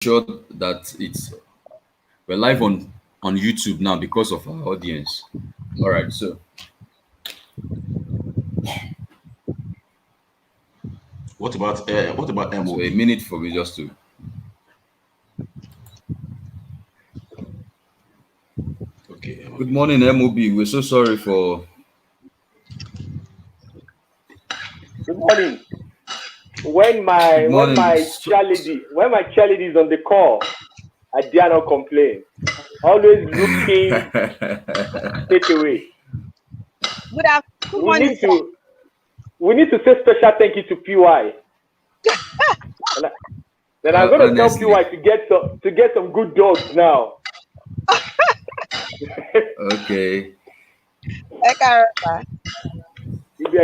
sure that we're live on YouTube now because of our audience. All right, so what about so a MOB? minute for me just to. Okay, Good MOB. morning, MOB. We're so sorry for. Good morning. When Good my when morning. my cheerleader is on the call, I dare not complain. Always looking straight away. Good We morning, need sir. to we need to say special thank you to PY. And then I'm gonna tell PY Honestly, to get some good dogs now. okay. Ekaraba.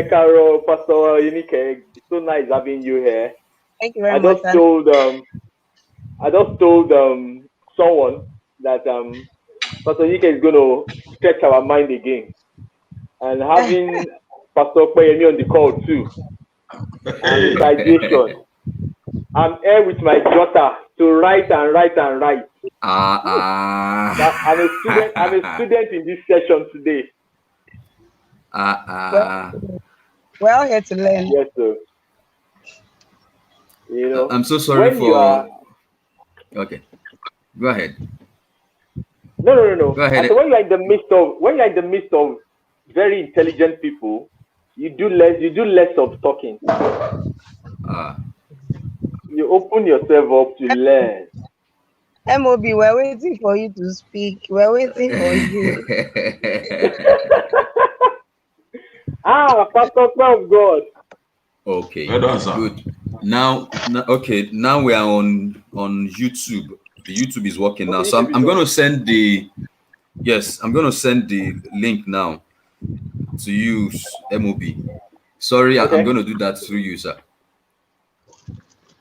Caro, Pastor Unike, it's so nice having you here. Thank you I very much, just sir. told I just told someone that Pastor Unike is gonna stretch our mind again. And having Pastor Payemi on the call too. And with Hey, ideation, I'm here with my daughter to write and write and write. I'm a student. I'm a Ah. student in this session today. Well, Ah. we're all here to learn. Yes, sir. You know, I'm so sorry when you are for. Okay, go ahead. no, no, no, no. Go I said ahead. when you're in the midst of very intelligent people, you do less of talking. Ah. You open yourself up to learn. MOB, we're waiting for you to speak. We're waiting for you. Pastor of God. Okay, well done, sir. good. Okay, now we are on YouTube. The YouTube is working now. Okay, So YouTube is I'm going on. to send the yes, I'm going to send the link now to you, MOB. Sorry, I'm Okay. going to do that through you, sir.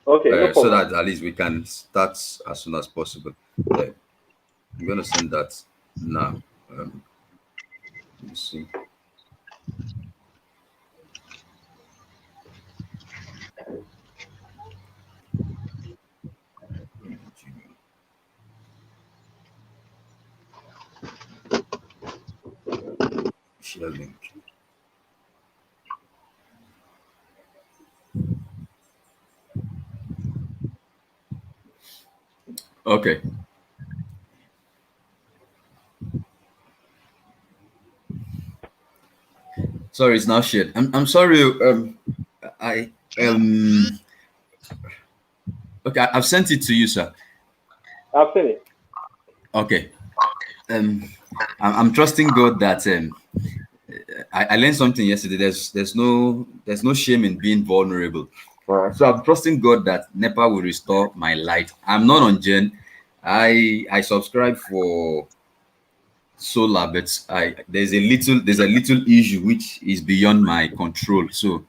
Okay, no So problem. that at least we can start as soon as possible. Uh, I'm going to send that now. Let me see. Share link. Okay. Sorry, it's now shared. I'm sorry. I okay. I've sent it to you, sir. I've seen it. Okay. Um, I'm trusting God that I learned something yesterday. There's no shame in being vulnerable. So I'm trusting God that NEPA will restore my light. I'm not on Gen. I subscribe for solar, but I there's a little issue which is beyond my control. So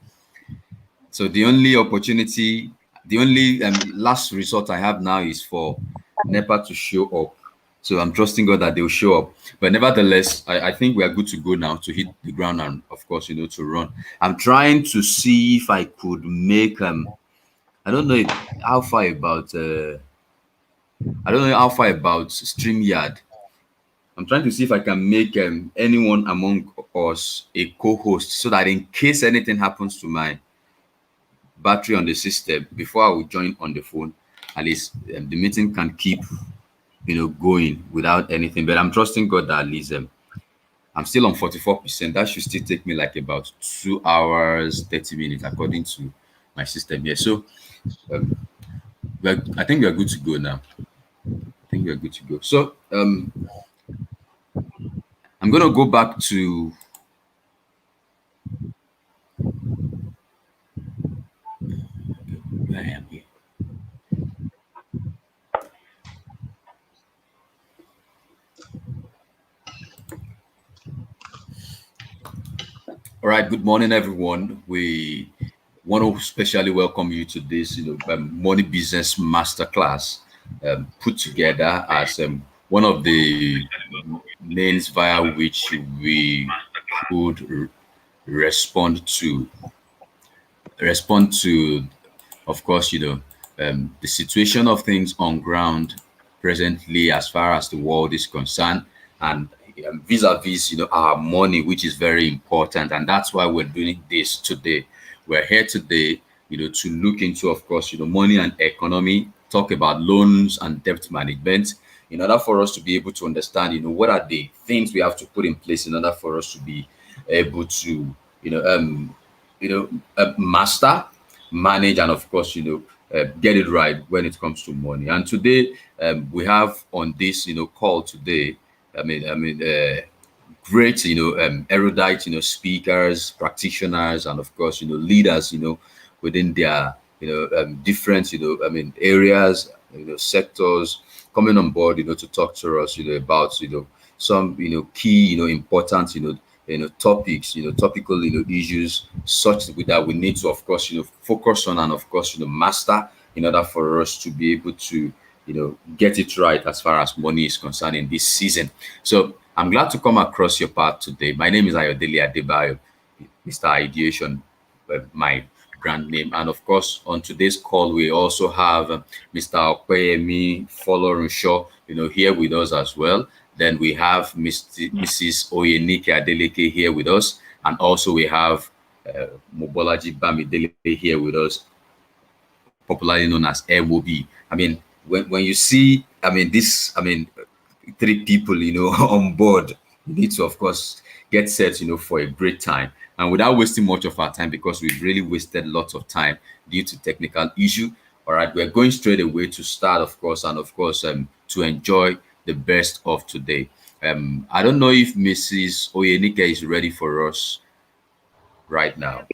the only opportunity, the only last resort I have now is for NEPA to show up. So I'm trusting God that they'll show up. But nevertheless, I think we are good to go now to hit the ground and of course, to run. I'm trying to see if I could make I don't know how far about I don't know how far about StreamYard. I'm trying to see if I can make anyone among us a co-host so that in case anything happens to my battery on the system before I will join on the phone. At least the meeting can keep, going without anything. But I'm trusting God that at least I'm still on 44%. That should still take me like about 2 hours, 30 minutes, according to my system here. So um, I think we are good to go now. I think we are good to go. So I'm gonna go back to where I am here. All right, good morning, everyone. We want to especially welcome you to this, money business masterclass put together as one of the means via which we could respond to, of course, the situation of things on ground presently as far as the world is concerned, and vis-a-vis our money, which is very important, and that's why we're doing this today. We're here today to look into, of course, money and economy, talk about loans and debt management, in order for us to be able to understand what are the things we have to put in place in order for us to be able to you know um master, manage, and of course, get it right when it comes to money. And today, we have on this, call today, great, erudite, speakers, practitioners, and of course, leaders, within their, different, areas, sectors, coming on board, to talk to us, about, some, key, important, topics, topical, issues, such that we need to, of course, focus on, and of course, master, in order for us to be able to, get it right as far as money is concerned in this season. So I'm glad to come across your path today. My name is Ayodele Adebayo, Mr. Ideation, my brand name. And of course, on today's call, we also have Mr. Okweyemi Folorunsho, here with us as well. Then we have Mrs. Oyenike Adeleke here with us. And also we have Mobolaji Bamidele here with us, popularly known as MOB. I mean, when you see, three people, on board, you need to, of course, get set, for a great time. And without wasting much of our time, because we've really wasted lots of time due to technical issue. All right, we're going straight away to start, of course, and of course, to enjoy the best of today. I don't know if Mrs. Oyenike is ready for us right now.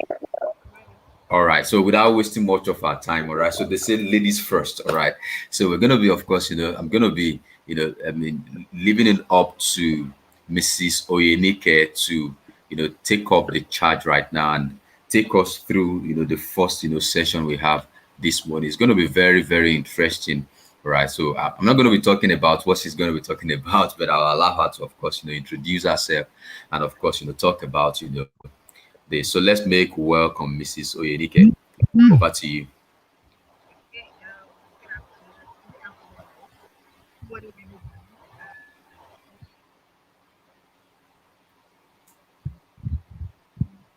All right. So without wasting much of our time, all right. So they say ladies first. All right. So we're gonna be, of course, I'm gonna be, leaving it up to Mrs. Oyenike to, take up the charge right now and take us through, the first, session we have this morning. It's gonna be very, very interesting. All right. So I'm not gonna be talking about what she's gonna be talking about, but I'll allow her to, of course, introduce herself and of course, talk about, this. So let's make welcome Mrs. Oyenike. Over to you.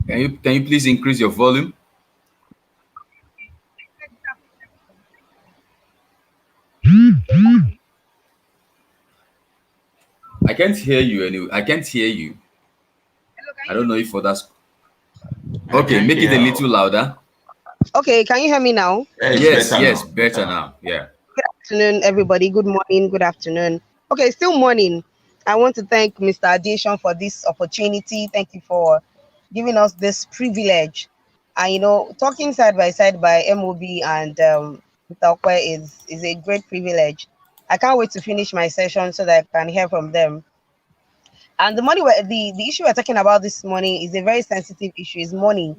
Can you please increase your volume? I can't hear you anyway. I can't hear you. I don't know if for that's I okay. can Make it a hear. little louder. Okay, can you hear me now? Yeah, it's Yes, better yes, now. Better better now. now. Yeah. Good afternoon, everybody. Good morning. Good afternoon. Okay, still morning. I want to thank Mr. Addition for this opportunity. Thank you for giving us this privilege. And talking side by MOB and Mr. Okwe is a great privilege. I can't wait to finish my session so that I can hear from them. And the issue we're talking about this morning is a very sensitive issue. Is money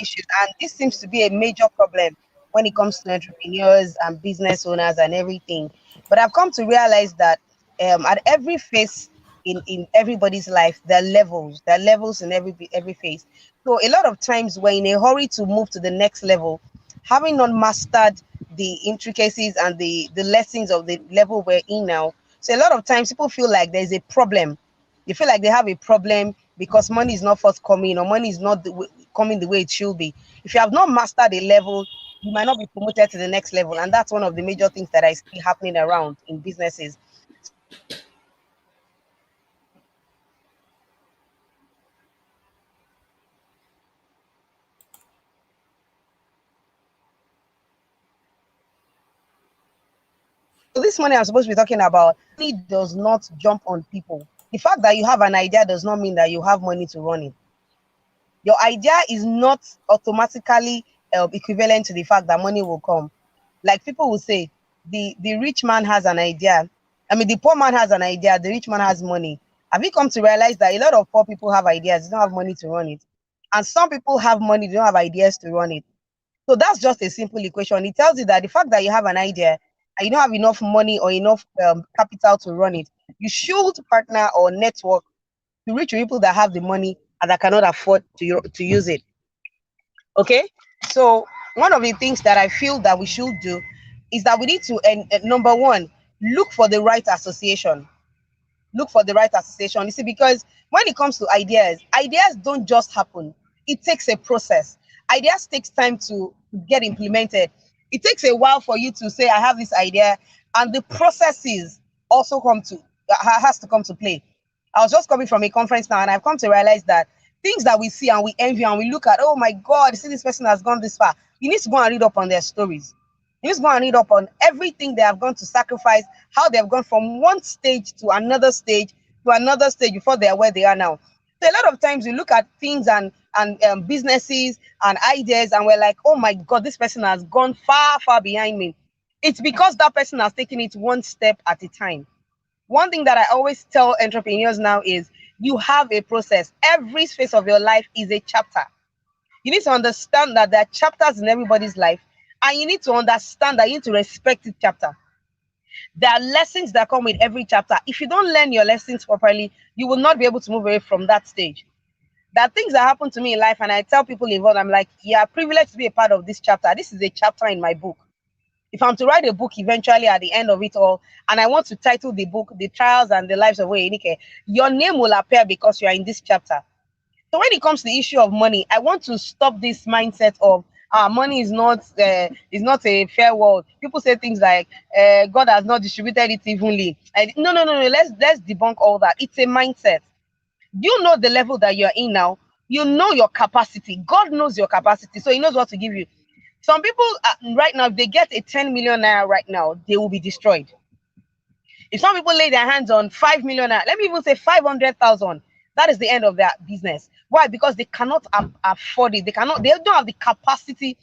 issues, and this seems to be a major problem when it comes to entrepreneurs and business owners and everything. But I've come to realize that at every phase in everybody's life, there are levels in every phase. So a lot of times we're in a hurry to move to the next level, having not mastered the intricacies and the lessons of the level we're in now. So a lot of times people feel like there's a problem. They feel like they have a problem because money is not forthcoming or money is not coming the way it should be. If you have not mastered a level, you might not be promoted to the next level. And that's one of the major things that I see happening around in businesses. So this morning I'm supposed to be talking about money does not jump on people. The fact that you have an idea does not mean that you have money to run it. Your idea is not automatically equivalent to the fact that money will come. Like people will say, the rich man has an idea. I mean, the poor man has an idea. The rich man has money. Have you come to realize that a lot of poor people have ideas, they don't have money to run it, and some people have money, they don't have ideas to run it. So that's just a simple equation. It tells you that the fact that you have an idea and you don't have enough money or enough capital to run it, you should partner or network to reach people that have the money and that cannot afford to use it. Okay, so one of the things that I feel that we should do is that we need to, number one, look for the right association. Look for the right association. You see, because when it comes to ideas, ideas don't just happen. It takes a process. Ideas takes time to get implemented. It takes a while for you to say, I have this idea, and the processes also has to come to play. I was just coming from a conference now, and I've come to realize that things that we see and we envy and we look at, oh my God, see this person has gone this far. You need to go and read up on their stories. You need to go and read up on everything they have gone to sacrifice, how they have gone from one stage to another stage before they are where they are now. So a lot of times we look at things and businesses and ideas, and we're like, oh my God, this person has gone far, far behind me. It's because that person has taken it one step at a time. One thing that I always tell entrepreneurs now is you have a process. Every phase of your life is a chapter. You need to understand that there are chapters in everybody's life, and you need to understand that you need to respect each chapter. There are lessons that come with every chapter. If you don't learn your lessons properly, you will not be able to move away from that stage. There are things that happen to me in life, and I tell people involved, I'm like, yeah, privileged to be a part of this chapter. This is a chapter in my book. If I'm to write a book eventually at the end of it all, and I want to title the book The Trials and the Lives of Oyenike, your name will appear because you are in this chapter. So when it comes to the issue of money, I want to stop this mindset of money is not a fair world. People say things like God has not distributed it evenly. No, no, no, no. Let's debunk all that. It's a mindset. You know the level that you're in now. You know your capacity. God knows your capacity, so He knows what to give you. Some people right now, if they get a 10 million naira right now, they will be destroyed. If some people lay their hands on 5 million naira, let me even say 500,000, that is the end of their business. Why? Because they cannot afford it. They don't have the capacity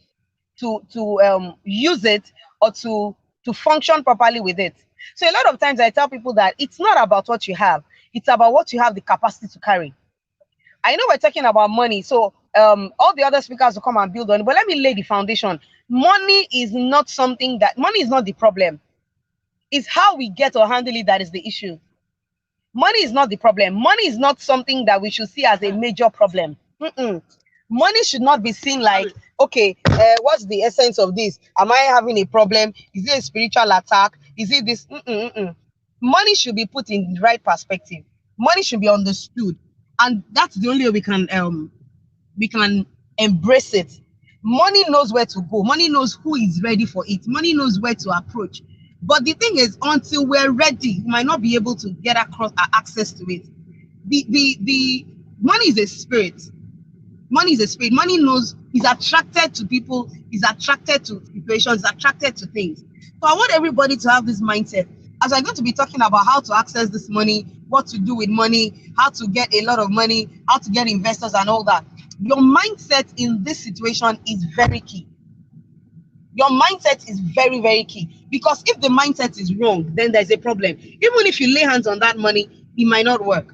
to use it or to function properly with it. So a lot of times I tell people that it's not about what you have, it's about what you have the capacity to carry. I know we're talking about money, so all the other speakers will come and build on it, but let me lay the foundation. Money is not the problem. It's how we get or handle it that is the issue. Money is not the problem. Money is not something that we should see as a major problem. Mm-mm. Money should not be seen like, okay, what's the essence of this? Am I having a problem? Is it a spiritual attack? Is it this? Mm-mm, mm-mm. Money should be put in the right perspective. Money should be understood, and that's the only way we can embrace it. Money knows where to go. Money knows who is ready for it. Money knows where to approach. But the thing is, until we're ready, we might not be able to get across our access to it. The money is a spirit. Money is a spirit. Money knows, is attracted to people, is attracted to situations, is attracted to things. So I want everybody to have this mindset. As I'm going to be talking about how to access this money, what to do with money, how to get a lot of money, how to get investors and all that. Your mindset in this situation is very key. Your mindset is very, very key. Because if the mindset is wrong, then there's a problem. Even if you lay hands on that money, it might not work.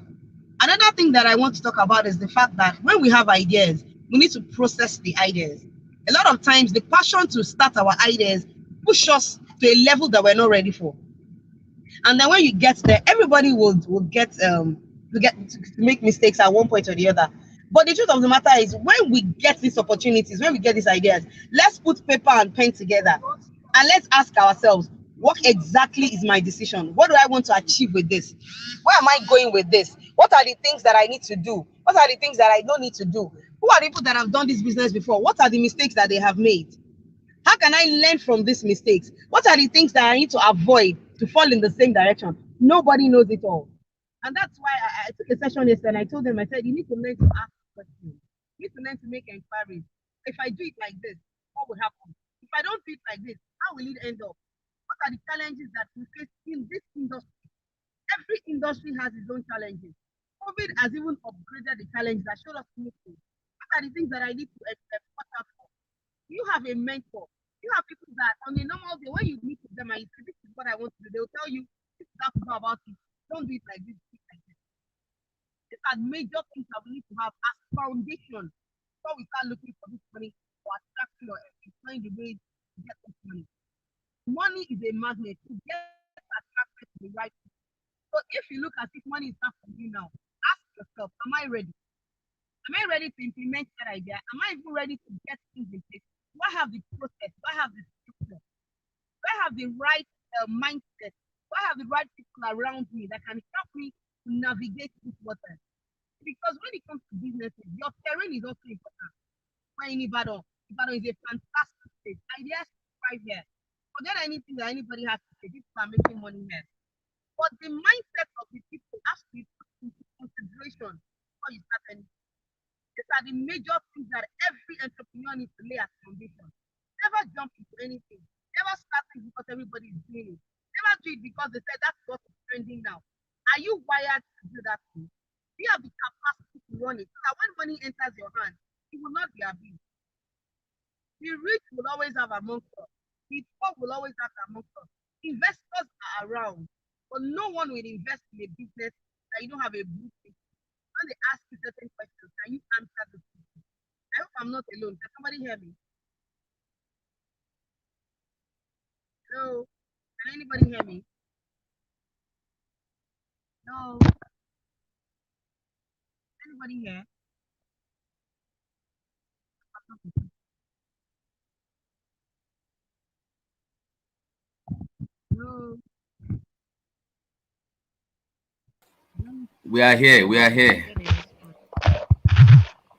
Another thing that I want to talk about is the fact that when we have ideas, we need to process the ideas. A lot of times, the passion to start our ideas push us to a level that we're not ready for. And then when you get there, everybody will get to make mistakes at one point or the other. But the truth of the matter is, when we get these opportunities, when we get these ideas, let's put paper and pen together and let's ask ourselves, what exactly is my decision? What do I want to achieve with this? Where am I going with this? What are the things that I need to do? What are the things that I don't need to do? Who are the people that have done this business before? What are the mistakes that they have made? How can I learn from these mistakes? What are the things that I need to avoid to fall in the same direction? Nobody knows it all. And that's why I took a session yesterday and I told them, I said, you need to learn to ask questions. You need to learn to make inquiries. If I do it like this, what will happen? If I don't do it like this, how will it end up? What are the challenges that we face in this industry? Every industry has its own challenges. COVID has even upgraded the challenge that showed us new things. What are the things that I need to watch out for? You have a mentor. You have people that on a normal day, when you meet with them and you say, this is what I want to do, they'll tell you, this is how to go about it. Don't do it like this, do it like this. These are major things that we need to have as foundation before we start looking for this money or attracting or employing the ways to get this money. Money is a magnet to get attracted to the right people. So if you look at it, money is not for you now. Ask yourself, am I ready? Am I ready to implement that idea? Am I even ready to get things in place? Do I have the process? Do I have the structure? Do I have the right mindset? Do I have the right people around me that can help me to navigate this water? Because when it comes to businesses, your terrain is also important. We're in Ibadan. Ibadan is a fantastic state. Ideas right here. Forget anything that anybody has to say. People are making money here. But the mindset of the people has to be put into consideration before you start anything. These are the major things that every entrepreneur needs to lay as foundation. Never jump into anything. Never start it because everybody is doing it. Never do it because they said that's what is trending now. Are you wired to do that thing? Do you have the capacity to run it? So that when money enters your hand, it will not be abused. The rich will always have amongst us. The poor will always have amongst us. Investors are around, but no one will invest in a business that you don't have a blueprint. When they ask you certain questions, can you answer the question? I hope I'm not alone. Can somebody hear me? Hello? Can anybody hear me? No? Anybody here? No? We are here. We are here.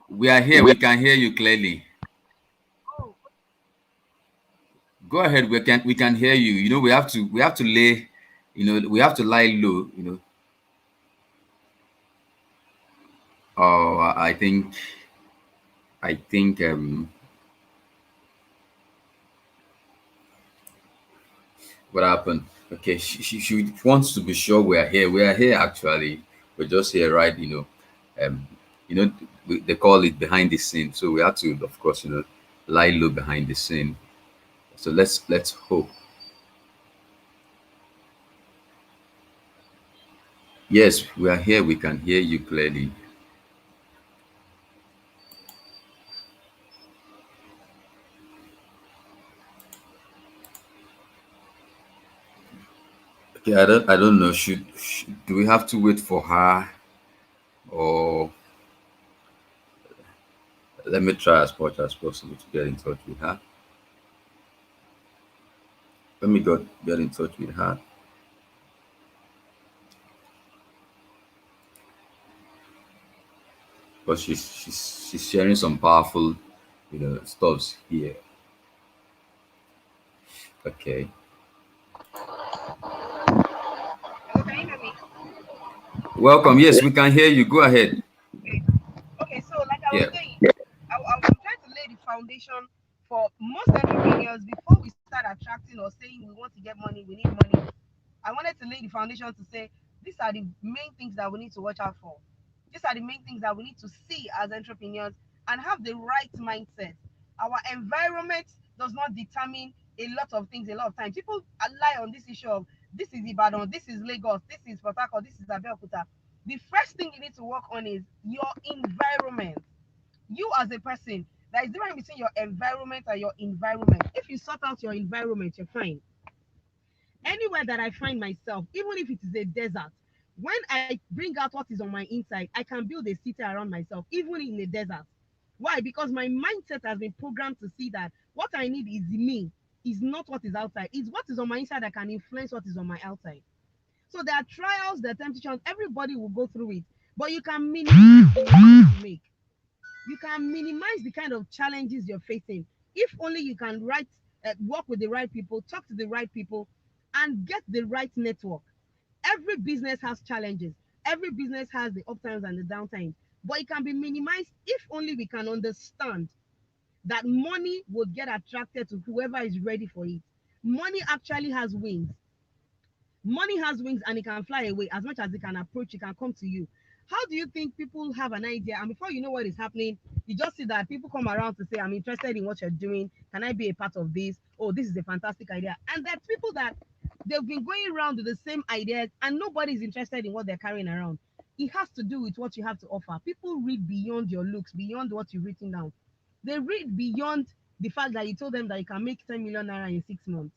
We are here. We can hear you clearly. Oh, Go ahead. We can hear you. We have to lay, we have to lie low. Oh, I think what happened? Okay, she wants to be sure we are here. We are here actually. We're just here, right? Um, they call it behind the scene. So we have to, of course, lie low behind the scene. So let's hope. Yes, we are here. We can hear you clearly. Okay, I don't know. Do we have to wait for her, or let me try as much as possible to get in touch with her? Let me get in touch with her. Because she's sharing some powerful, stuffs here. Okay. hello, can you hear me? Welcome. Yes, we can hear you. Go ahead. Okay. Okay, so like I was Yeah. saying, I'm trying to lay the foundation for most entrepreneurs before we start attracting or saying we want to get money, we need money. I wanted to lay the foundation to say these are the main things that we need to watch out for. These are the main things that we need to see as entrepreneurs and have the right mindset. Our environment does not determine a lot of things a lot of times. People lie on this issue of this is Ibadan, this is Lagos, this is Port Harcourt, this is Abeokuta. The first thing you need to work on is your environment. You as a person, there is difference between your environment and your environment. If you sort out your environment, you're fine. Anywhere that I find myself, even if it is a desert, when I bring out what is on my inside, I can build a city around myself, even in a desert. Why? Because my mindset has been programmed to see that what I need is me, is not what is outside. It's what is on my inside that can influence what is on my outside. So there are trials, there are temptations, everybody will go through it. But you can minimize the mistakes you make. You can minimize the kind of challenges you're facing if only you can work with the right people, talk to the right people, and get the right network. Every business has challenges. Every business has the uptimes and the downtimes, but it can be minimized if only we can understand that money will get attracted to whoever is ready for it. Money actually has wings. Money has wings and it can fly away. As much as it can approach, it can come to you. How do you think people have an idea? And before you know what is happening, you just see that people come around to say, I'm interested in what you're doing. Can I be a part of this? Oh, this is a fantastic idea. And there's people that they've been going around with the same ideas and nobody's interested in what they're carrying around. It has to do with what you have to offer. People read beyond your looks, beyond what you've written down. They read beyond the fact that you told them that you can make 10 million naira in 6 months.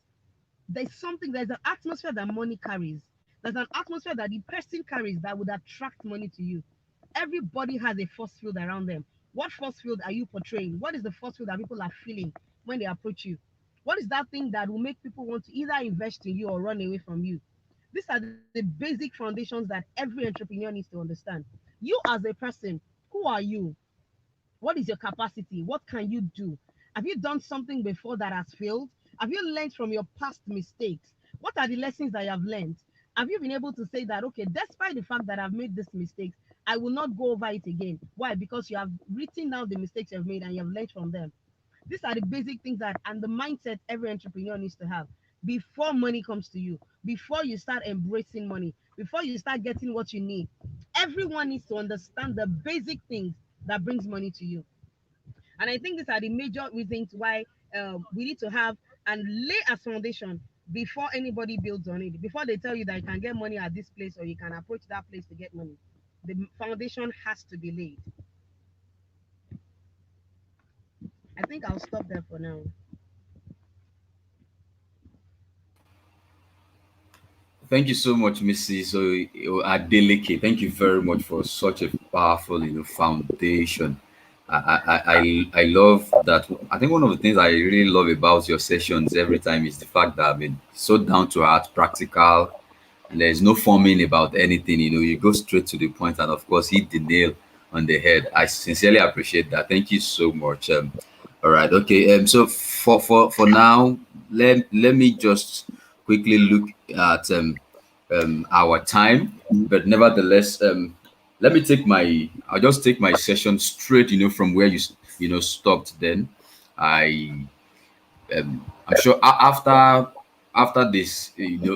There's an atmosphere that money carries. There's an atmosphere that the person carries that would attract money to you. Everybody has a force field around them. What force field are you portraying? What is the force field that people are feeling? when they approach you? What is that thing that will make people want to either invest in you or run away from you? These are the basic foundations that every entrepreneur needs to understand. You, as a person, who are you? What is your capacity? What can you do? Have you done something before that has failed? Have you learned from your past mistakes? What are the lessons that you have learned? Have you been able to say that, okay, despite the fact that I've made these mistakes, I will not go over it again? Why? Because you have written down the mistakes you've made and you have learned from them. These are the basic things that, and the mindset every entrepreneur needs to have before money comes to you, before you start embracing money, before you start getting what you need. Everyone needs to understand the basic things that brings money to you. And I think these are the major reasons why we need to have and lay a foundation before anybody builds on it. Before they tell you that you can get money at this place or you can approach that place to get money, the foundation has to be laid. I think I'll stop there for now. Thank you so much, Mrs. Adeleke. Thank you very much for such a powerful, foundation. I love that. I think one of the things I really love about your sessions every time is the fact that, I mean, so down to earth, practical. There's no forming about anything. You go straight to the point, and of course, hit the nail on the head. I sincerely appreciate that. Thank you so much. All right, okay. So for now, let me just quickly look at our time, but nevertheless, let me take my. I'll just take my session straight. From where you stopped. Then I I'm sure after this,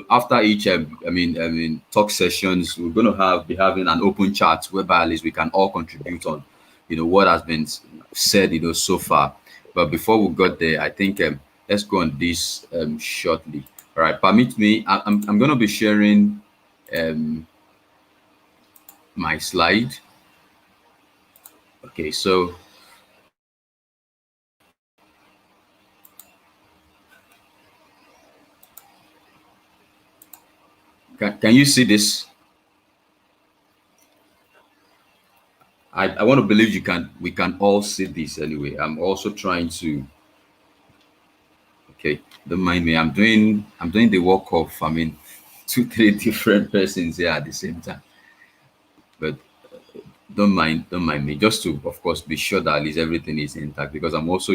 after each, I mean, talk sessions, we're going to be having an open chat whereby at least we can all contribute on, what has been said, so far. But before we got there, I think let's go on this shortly. All right, permit me. I'm going to be sharing um, my slide. Okay, so can you see this? I want to believe we can all see this anyway. I'm also trying to. Okay, don't mind me. I'm doing the work of, I mean, two, three different persons here at the same time. But don't mind me. Just to, of course, be sure that at least everything is intact, because I'm also,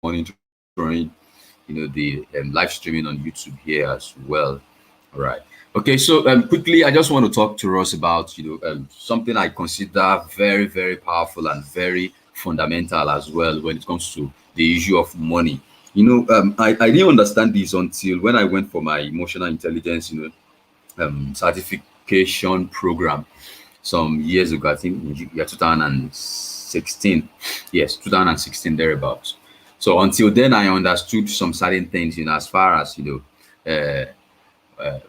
monitoring, the live streaming on YouTube here as well. All right. Okay. So quickly, I just want to talk to us about, something I consider very, very powerful and very fundamental as well when it comes to the issue of money. I didn't understand this until when I went for my emotional intelligence, certification program some years ago. I think in year 2016. Yes, 2016 thereabouts. So until then, I understood some certain things, as far as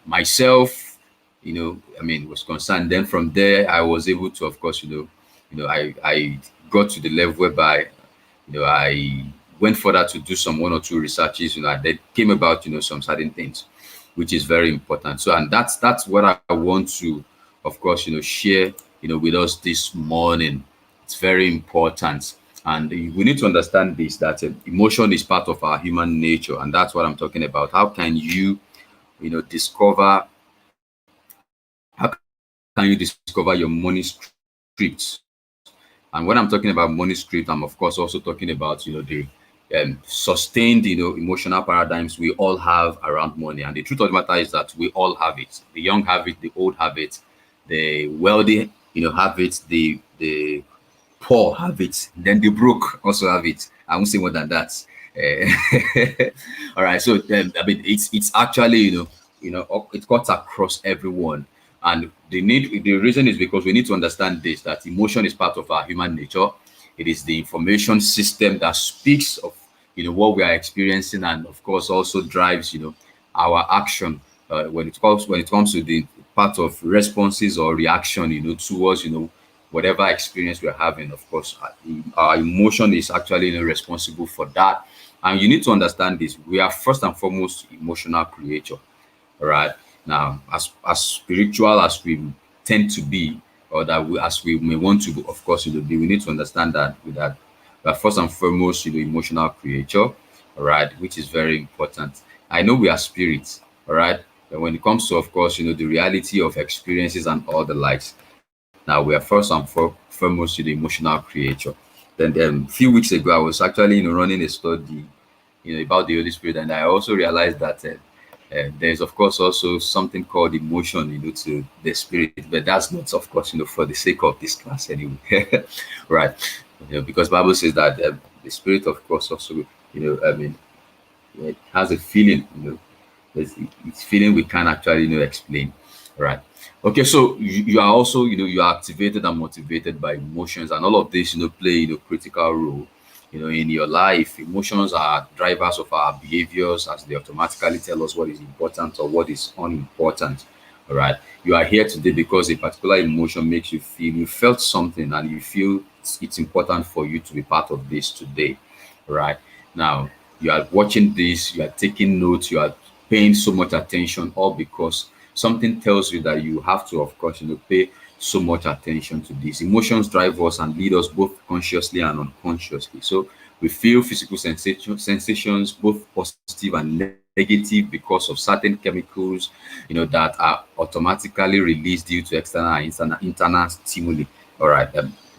myself, I mean, was concerned. Then from there, I was able to, of course, I got to the level whereby, I went further to do some one or two researches, that came about, some certain things, which is very important. So, and that's what I want to, of course, share, with us this morning. It's very important. And we need to understand this, that emotion is part of our human nature. And that's what I'm talking about. How can you, discover, how can you discover your money scripts? And when I'm talking about money script, I'm of course also talking about, the sustained, emotional paradigms we all have around money. And the truth of the matter is that we all have it. The young have it, the old have it, the wealthy, have it, the poor have it, then the broke also have it. I won't say more than that. All right. So I mean, it's actually, it cuts across everyone. And the reason is because we need to understand this, that emotion is part of our human nature. It is the information system that speaks of, what we are experiencing, and of course also drives, our action when it comes to the part of responses or reaction, towards, whatever experience we're having. Of course, our emotion is actually, responsible for that. And you need to understand this. We are first and foremost emotional creature. All right. Now, as spiritual as we tend to be, or that as we may want to, of course, be, we need to understand that with that. we are first and foremost, emotional creature, all right, which is very important. I know we are spirits, all right, but when it comes to, of course, the reality of experiences and all the likes, now we are first and foremost, emotional creature. Then, a few weeks ago, I was actually, running a study, about the Holy Spirit, and I also realized that there's, of course, also something called emotion, to the Spirit, but that's not, of course, for the sake of this class anyway, right? Because Bible says that the Spirit, of course, also, it has a feeling, it's feeling we can't actually, explain, right? Okay, so you are also, you are activated and motivated by emotions, and all of this, play, critical role, in your life. Emotions are drivers of our behaviors, as they automatically tell us what is important or what is unimportant. All right, you are here today because a particular emotion makes you feel, you felt something, and you feel it's important for you to be part of this today. Right now, you are watching this, you are taking notes, you are paying so much attention, all because something tells you that you have to, of course, pay so much attention to this. Emotions drive us and lead us both consciously and unconsciously. So we feel physical sensations, both positive and negative, because of certain chemicals, that are automatically released due to external and internal stimuli. All right,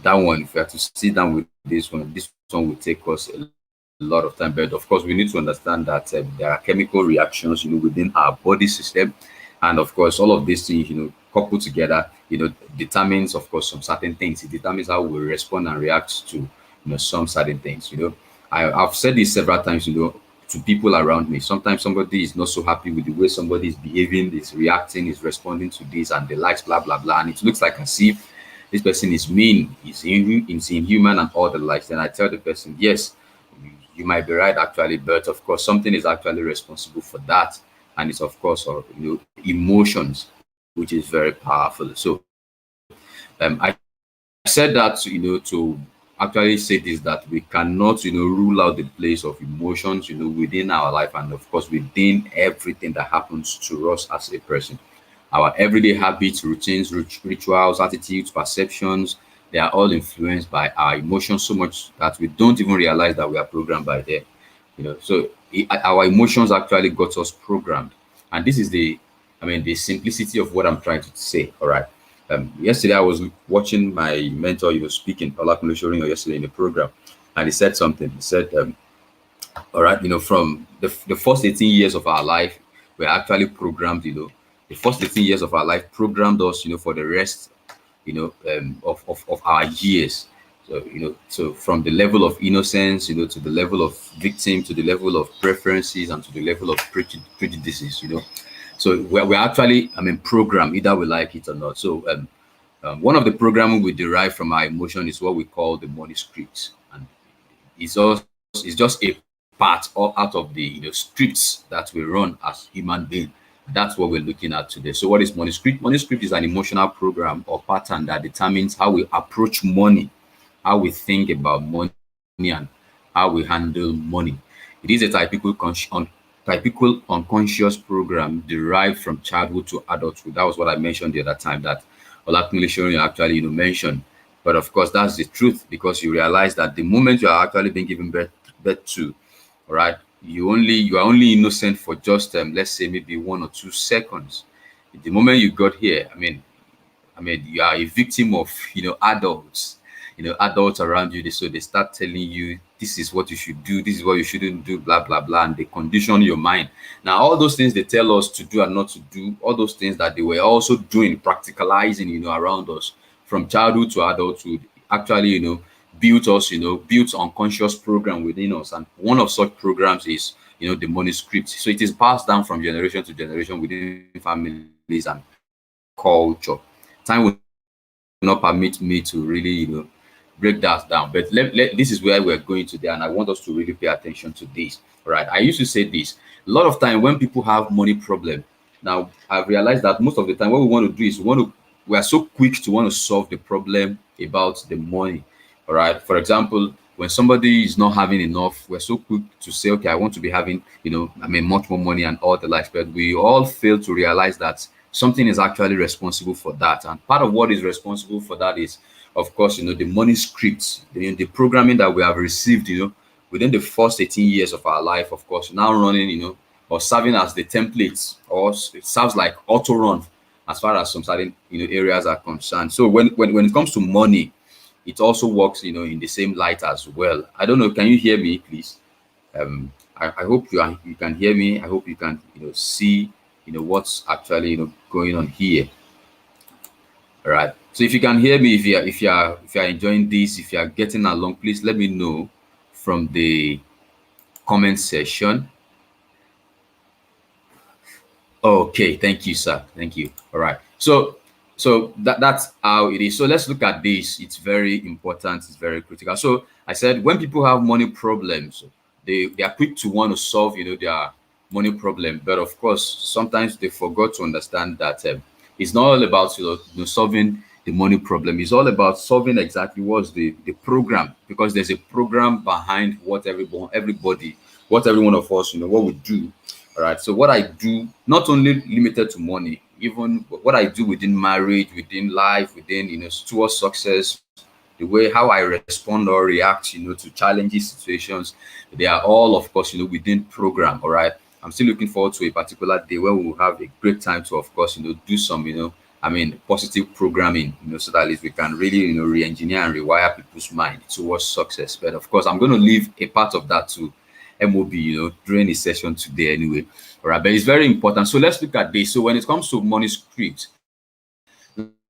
that one, if you have to sit down with this one will take us a lot of time. But of course, we need to understand that there are chemical reactions, within our body system, and of course, all of these things, coupled together, determines, of course, some certain things. It determines how we respond and react to, some certain things. I've said this several times, to people around me. Sometimes somebody is not so happy with the way somebody is behaving, is reacting, is responding to this, and the likes, blah blah blah, and it looks like as if this person is mean, is inhuman, and all the likes. Then I tell the person, yes, you might be right actually, but of course something is actually responsible for that, and it's of course, or emotions, which is very powerful. So I said that to actually say this, that we cannot rule out the place of emotions within our life, and of course within everything that happens to us as a person. Our everyday habits, routines, rituals, attitudes, perceptions, they are all influenced by our emotions so much that we don't even realize that we are programmed by them. So our emotions actually got us programmed, and this is the simplicity of what I'm trying to say. All right. Yesterday I was watching my mentor, speaking, Olakunle Shorin, yesterday in the program, and he said something. He said, all right, from the first 18 years of our life, we're actually programmed, the first 18 years of our life programmed us, for the rest, of our years. So, so from the level of innocence, to the level of victim, to the level of preferences, and to the level of prejudices, So we're actually, programmed, either we like it or not. So one of the programming we derive from our emotion is what we call the money script, and it's just a part or out of the scripts that we run as human being. That's what we're looking at today. So what is money script? Money script is an emotional program or pattern that determines how we approach money, how we think about money, and how we handle money. It is a typical unconscious program derived from childhood to adulthood. That was what I mentioned the other time that Olakunle Shorin actually mentioned. But of course, that's the truth, because you realize that the moment you are actually being given birth to, all right, you are only innocent for just let's say maybe 1 or 2 seconds. The moment you got here, you are a victim of adults, adults around you. So they start telling you this is what you should do, this is what you shouldn't do, blah blah blah, and they condition your mind. Now, all those things they tell us to do and not to do, all those things that they were also doing, practicalizing, around us from childhood to adulthood, actually, built us, built unconscious program within us. And one of such programs is, the money script. So it is passed down from generation to generation within families and culture. Time will not permit me to really, break that down. But this is where we're going today, and I want us to really pay attention to this. All right. I used to say this a lot of time when people have money problem. Now I've realized that most of the time what we want to do is we are so quick to want to solve the problem about the money. All right. For example, when somebody is not having enough, we're so quick to say, okay, I want to be having, much more money and all the likes. But we all fail to realize that something is actually responsible for that. And part of what is responsible for that is, of course, the money scripts, the programming that we have received, within the first 18 years of our life, of course, now running, or serving as the templates, or it serves like auto run as far as some certain areas are concerned. So when it comes to money, it also works, in the same light as well. I don't know, can you hear me, please? I hope you can hear me. I hope you can see what's actually going on here. All right. So if you can hear me, if you're enjoying this, if you are getting along, please let me know from the comment section. Okay, thank you, sir. Thank you. All right. So that's how it is. So let's look at this. It's very important. It's very critical. So I said when people have money problems, they are quick to want to solve their money problem, but of course sometimes they forgot to understand that it's not all about solving the money problem. It's all about solving exactly what's the program, because there's a program behind what everybody, what every one of us, what we do. All right. So what I do, not only limited to money, even what I do within marriage, within life, within towards success, the way how I respond or react, to challenges, situations, they are all, of course, within program. All right. I'm still looking forward to a particular day where we will have a great time to, of course, do some, positive programming, so that at least we can really, re-engineer and rewire people's mind towards success. But of course, I'm going to leave a part of that to MOB, during the session today anyway. All right, but it's very important. So let's look at this. So when it comes to money scripts,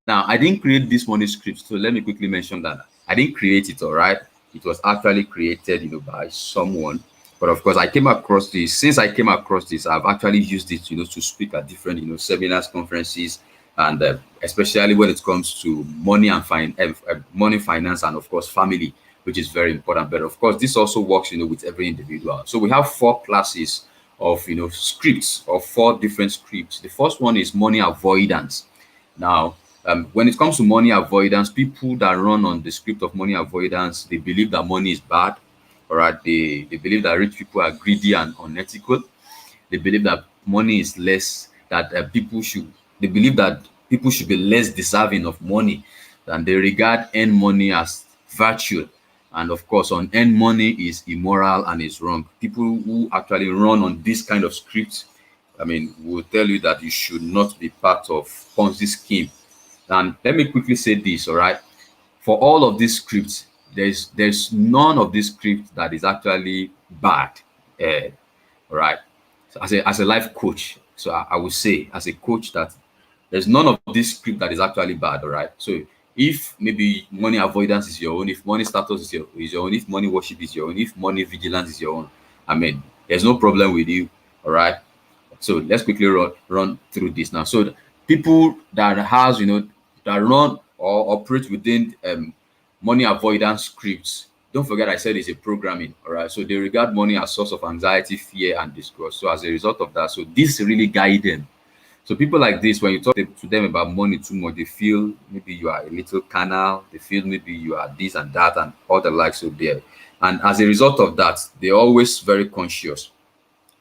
now I didn't create this money script. So let me quickly mention that I didn't create it. All right, it was actually created, by someone. But of course, I came across this. Since I came across this, I've actually used it, to speak at different, seminars, conferences, and especially when it comes to money and money, finance, and of course, family, which is very important. But of course, this also works, with every individual. So we have 4 classes of, scripts, or 4 different scripts. The first one is money avoidance. Now, when it comes to money avoidance, people that run on the script of money avoidance, they believe that money is bad. All right, they believe that rich people are greedy and unethical. They believe that money is less, that they believe that people should be less deserving of money, and they regard earned money as virtue. And of course, unearned money is immoral and is wrong. People who actually run on this kind of script, will tell you that you should not be part of Ponzi scheme. And let me quickly say this, all right? For all of these scripts, there's none of this script that is actually bad. All right. So as a life coach, so I would say as a coach that there's none of this script that is actually bad. All right. So if maybe money avoidance is your own, if money status is your own, if money worship is your own, if money vigilance is your own, there's no problem with you. All right. So let's quickly run through this now. So people that has that run or operate within money avoidance scripts, don't forget I said it's a programming. All right. So they regard money as source of anxiety, fear, and disgust. So as a result of that, so this really guide them. So people like this, when you talk to them about money too much, they feel maybe you are a little carnal. They feel maybe you are this and that and all the likes of there. And as a result of that, they're always very conscious.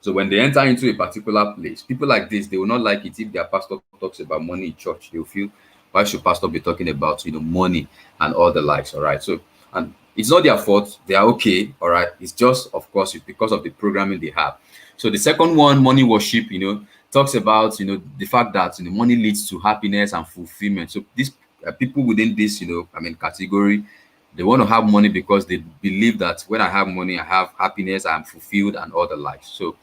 So when they enter into a particular place, people like this, they will not like it if their pastor talks about money in church. They'll feel, why should pastor be talking about money and all the likes? All right. So, and it's not their fault. They are okay. All right. It's just, of course, it's because of the programming they have. So the second one, money worship, talks about the fact that money leads to happiness and fulfillment. So these people within this category, they want to have money because they believe that when I have money, I have happiness, I'm fulfilled, and all the likes. So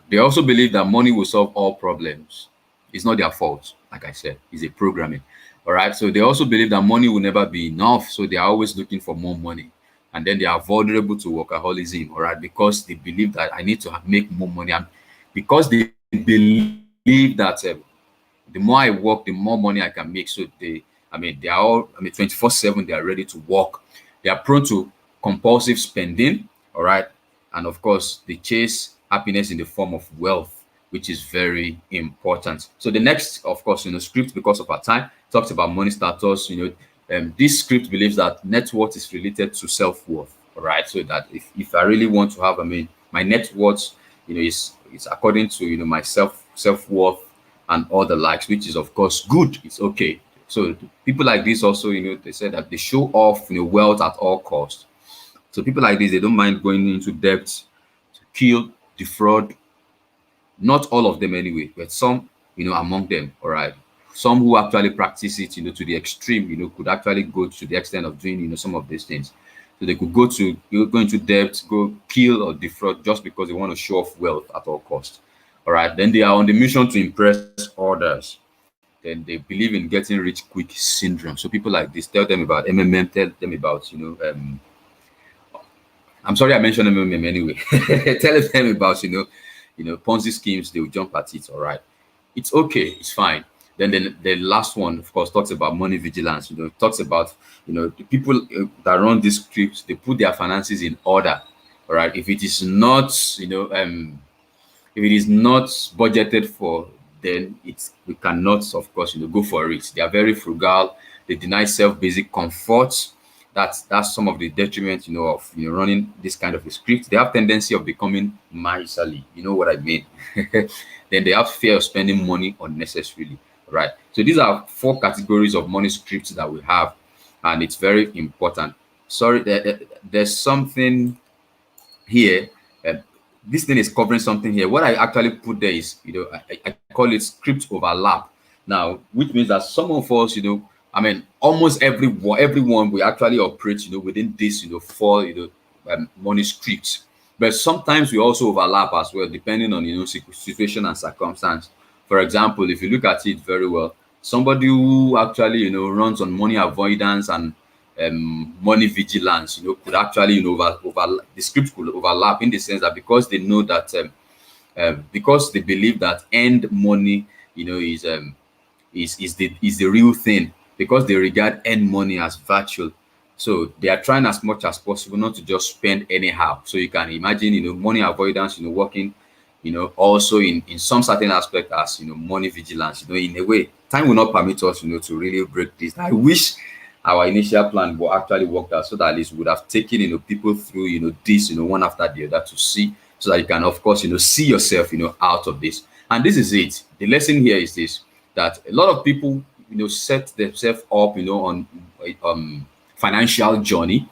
they also believe that money will solve all problems. It's not their fault, like I said, it's a programming. All right. So they also believe that money will never be enough. So they are always looking for more money. And then they are vulnerable to workaholism, all right, because they believe that I need to make more money. And because they believe that the more I work, the more money I can make. So they are all 24/7, they are ready to work. They are prone to compulsive spending, all right. And of course, they chase happiness in the form of wealth, which is very important. So the next, of course, script, because of our time, talks about money status. This script believes that net worth is related to self-worth, all right. So that if I really want to have, my net worth, is according to my self-worth and all the likes, which is of course good. It's okay. So people like this also, they said that they show off, wealth at all costs. So people like this, they don't mind going into debt, to kill, defraud. Not all of them anyway, but some, among them. All right. Some who actually practice it, to the extreme, could actually go to the extent of doing, some of these things. So they could go into debt, go kill or defraud just because they want to show off wealth at all costs. All right. Then they are on the mission to impress others. Then they believe in getting rich quick syndrome. So people like this, tell them about MMM, tell them about, I'm sorry I mentioned MMM anyway. Tell them about, Ponzi schemes, they will jump at it. All right. It's okay, it's fine. Then the last one, of course, talks about money vigilance. Talks about, the people that run these scripts, they put their finances in order. All right. If it is not, if it is not budgeted for, then we cannot, of course, go for it. They are very frugal. They deny self-basic comforts. That's some of the detriment, of running this kind of a script. They have tendency of becoming miserly. You know what I mean? Then they have fear of spending money unnecessarily. Right. So these are 4 categories of money scripts that we have, and it's very important. Sorry, there's something here. This thing is covering something here. What I actually put there is, I call it script overlap. Now, which means that some of us, almost everyone will actually operate, within this, 4, money scripts. But sometimes we also overlap as well, depending on, situation and circumstance. For example, if you look at it very well, somebody who actually, runs on money avoidance and money vigilance, could actually, the script could overlap in the sense that because they know that, because they believe that end money, is the real thing, because they regard end money as virtual. So they are trying as much as possible not to just spend anyhow. So you can imagine, money avoidance, working, also in some certain aspect as, money vigilance, in a way. Time will not permit us, to really break this. I wish our initial plan will actually work out so that at least we would have taken, people through, this, one after the other to see, so that you can, of course, see yourself, out of this. And this is it. The lesson here is this, that a lot of people, set themselves up, on financial journey,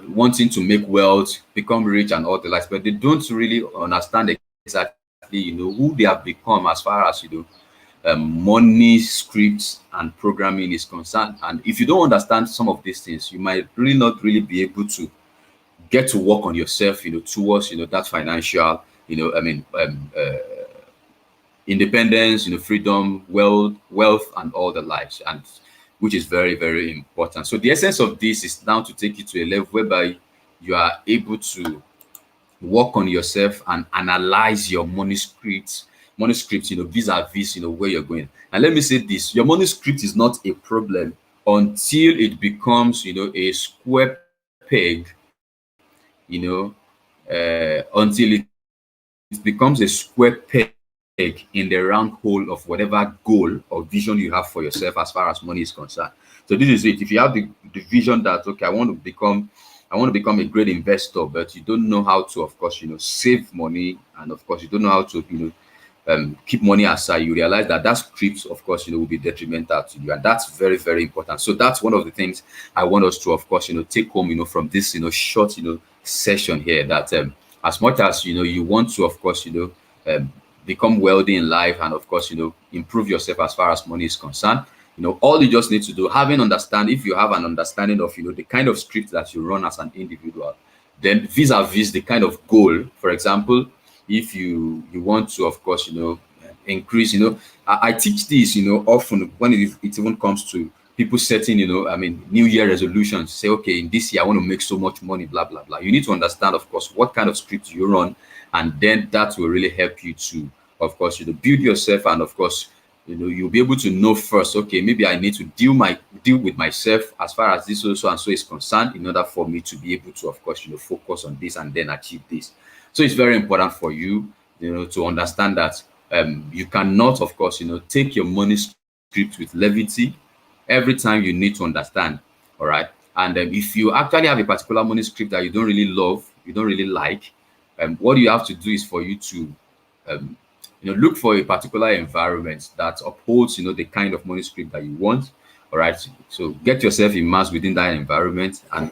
wanting to make wealth, become rich and all the likes, but they don't really understand exactly, who they have become as far as, money scripts and programming is concerned. And if you don't understand some of these things, you might really not really be able to get to work on yourself, towards, that financial, independence, freedom, wealth, and all the likes, and which is very, very important. So the essence of this is now to take you to a level whereby you are able to work on yourself and analyze your manuscripts, vis-a-vis, where you're going. And let me say this, your manuscript is not a problem until it becomes, a square peg, until it becomes a square peg in the round hole of whatever goal or vision you have for yourself as far as money is concerned. So this is it. If you have the vision that, okay, I want to become a great investor, but you don't know how to, of course, save money, and of course you don't know how to, keep money aside, you realize that script, of course, will be detrimental to you, and that's very, very important. So that's one of the things I want us to, of course, take home, from this, short, session here, that as much as you want to, of course, become wealthy in life, and of course, improve yourself as far as money is concerned, all you just need to do, if you have an understanding of, the kind of script that you run as an individual, then vis-a-vis the kind of goal. For example, if you want to, of course, increase, I teach this, often when it even comes to people setting, New Year resolutions. Say, okay, in this year I want to make so much money, blah blah blah. You need to understand, of course, what kind of script you run, and then that will really help you to, of course, build yourself, and of course, you'll be able to know first, okay, maybe I need to deal with myself as far as this also and so is concerned, in order for me to be able to, of course, focus on this and then achieve this. So it's very important for you, to understand that you cannot, of course, take your money script with levity. Every time you need to understand, all right? And if you actually have a particular money script that you don't really love, you don't really like, what you have to do is for you to look for a particular environment that upholds, the kind of money script that you want. All right. So get yourself immersed within that environment, and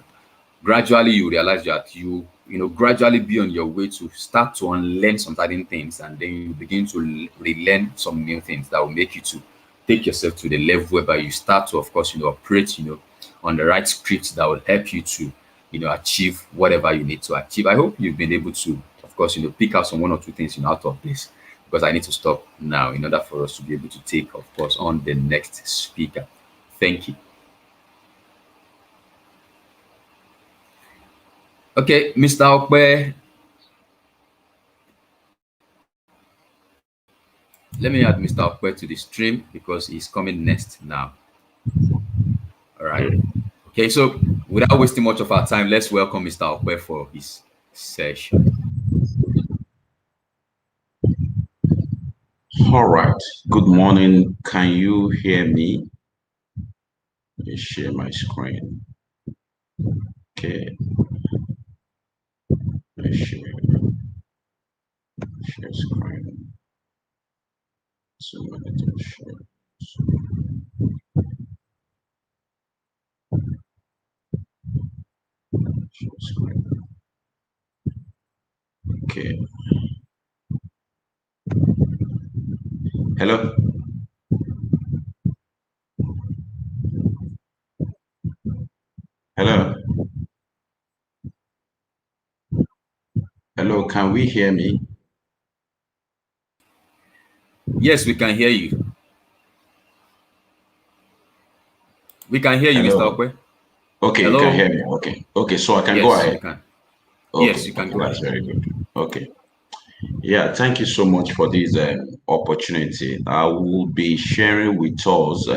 gradually you realize that you gradually be on your way to start to unlearn some certain things, and then you begin to relearn some new things that will make you to take yourself to the level whereby you start to, of course, operate, on the right scripts that will help you to, achieve whatever you need to achieve. I hope you've been able to, of course, pick out some one or two things, out of this, because I need to stop now in order for us to be able to take, of course, on the next speaker. Thank you. Okay, Mr. Okwe, let me add Mr. Okwe to the stream because he's coming next now. All right. Okay, so without wasting much of our time, let's welcome Mr. Okwe for his session. All right. Good morning. Can you hear me? Let me share my screen. Okay. Let me share screen. So many to share. Share screen. Okay. Hello. Hello. Hello. Can we hear me? Yes, we can hear you. We can hear you, Hello. Mr. Okwe. Okay, Hello? you can hear me. Okay. Okay, so I can Yes, go ahead. you can. Okay. Yes, you can go That's ahead. very good. Okay. Yeah, thank you so much for this opportunity. I will be sharing with us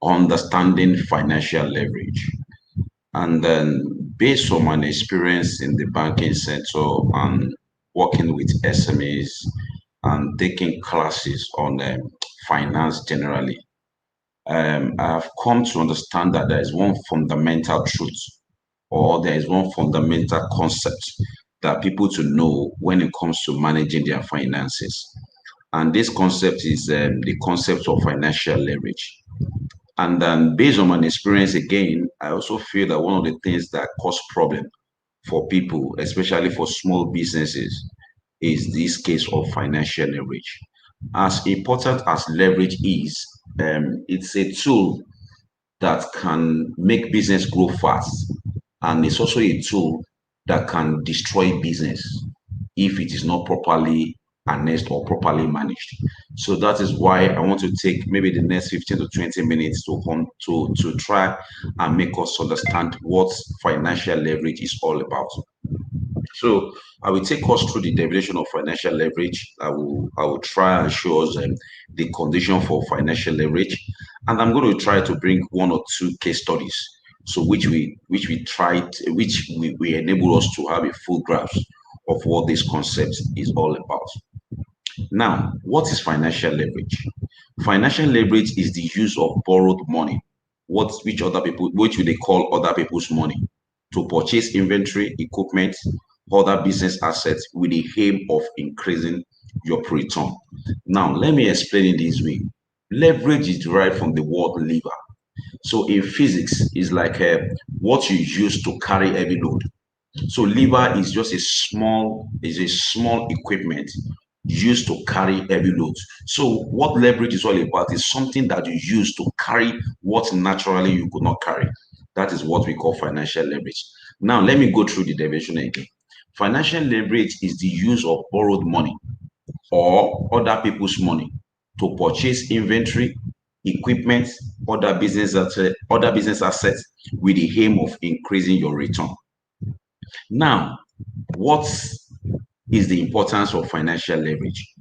understanding financial leverage. And then, based on my experience in the banking sector and working with SMEs and taking classes on finance generally, I've come to understand that there is one fundamental truth, or there is one fundamental concept that people to know when it comes to managing their finances. And this concept is the concept of financial leverage. And then, based on my experience again, I also feel that one of the things that cause problem for people, especially for small businesses, is this case of financial leverage. As important as leverage is, it's a tool that can make business grow fast, and it's also a tool that can destroy business if it is not properly harnessed or properly managed. So that is why I want to take maybe the next 15 to 20 minutes to try and make us understand what financial leverage is all about. So I will take us through the definition of financial leverage. I will try and show us the condition for financial leverage, and I'm going to try to bring one or two case studies. So which we enable us to have a full grasp of what this concept is all about. Now, what is financial leverage? Financial leverage is the use of borrowed money, which they call other people's money, to purchase inventory, equipment, other business assets with the aim of increasing your return. Now, let me explain it this way. Leverage is derived from the word lever. So in physics, it's like what you use to carry heavy load. So lever is just a small equipment used to carry heavy loads. So what leverage is all about is something that you use to carry what naturally you could not carry. That is what we call financial leverage. Now let me go through the definition again. Financial leverage is the use of borrowed money or other people's money to purchase inventory, equipment, other business assets with the aim of increasing your return. Now, what is the importance of financial leverage?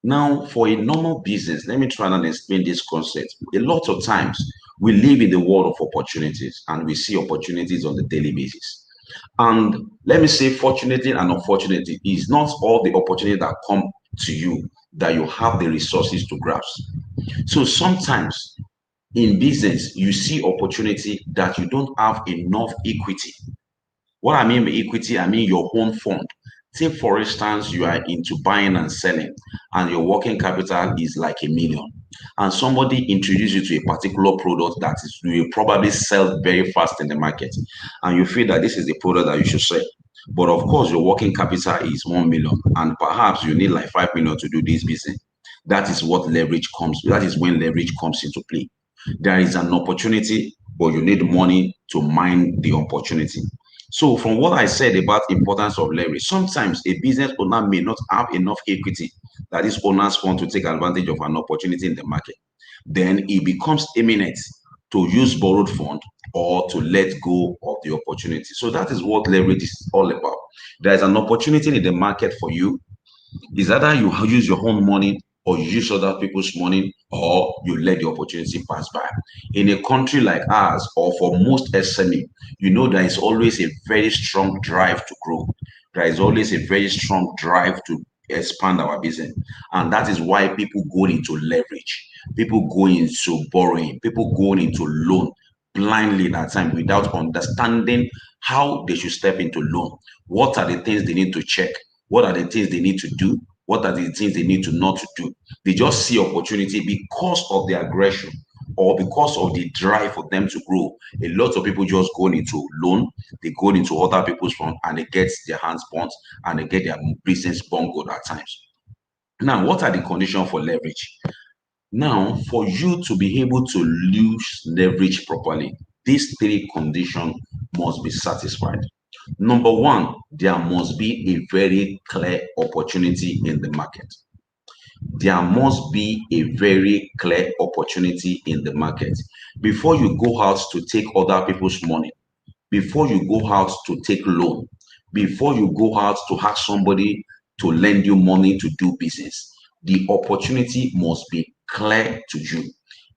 Now, for a normal business, let me try and explain this concept. A lot of times, we live in the world of opportunities and we see opportunities on the daily basis. And let me say, fortunately and unfortunately, is not all the opportunities that come to you that you have the resources to grasp. So sometimes in business, you see opportunity that you don't have enough equity. What I mean by equity, I mean your own fund. Take for instance, you are into buying and selling, and your working capital is like 1 million, and somebody introduces you to a particular product that is you will probably sell very fast in the market, and you feel that this is the product that you should sell. But of course, your working capital is 1 million, and perhaps you need like 5 million to do this business. That is what leverage comes. That is when leverage comes into play. There is an opportunity, but you need money to mine the opportunity. So from what I said about importance of leverage, sometimes a business owner may not have enough equity that these owners want to take advantage of an opportunity in the market. Then it becomes imminent to use borrowed fund or to let go of the opportunity. So that is what leverage is all about. There is an opportunity in the market for you. Is either you use your own money or you use other people's money or you let the opportunity pass by. In a country like ours, or for most SME, you know there is always a very strong drive to grow. There is always a very strong drive to expand our business. And that is why people go into leverage, people go into borrowing, people go into loan blindly at time without understanding how they should step into loan. What are the things they need to check? What are the things they need to do? What are the things they need to not to do? They just see opportunity because of the aggression or because of the drive for them to grow. A lot of people just go into loan, they go into other people's fund, and they get their hands burnt and they get their business bungled at times. Now, what are the conditions for leverage? Now, for you to be able to use leverage properly, these three conditions must be satisfied. Number one, there must be a very clear opportunity in the market. There must be a very clear opportunity in the market. Before you go out to take other people's money, before you go out to take loan, before you go out to ask somebody to lend you money to do business, the opportunity must be clear to you.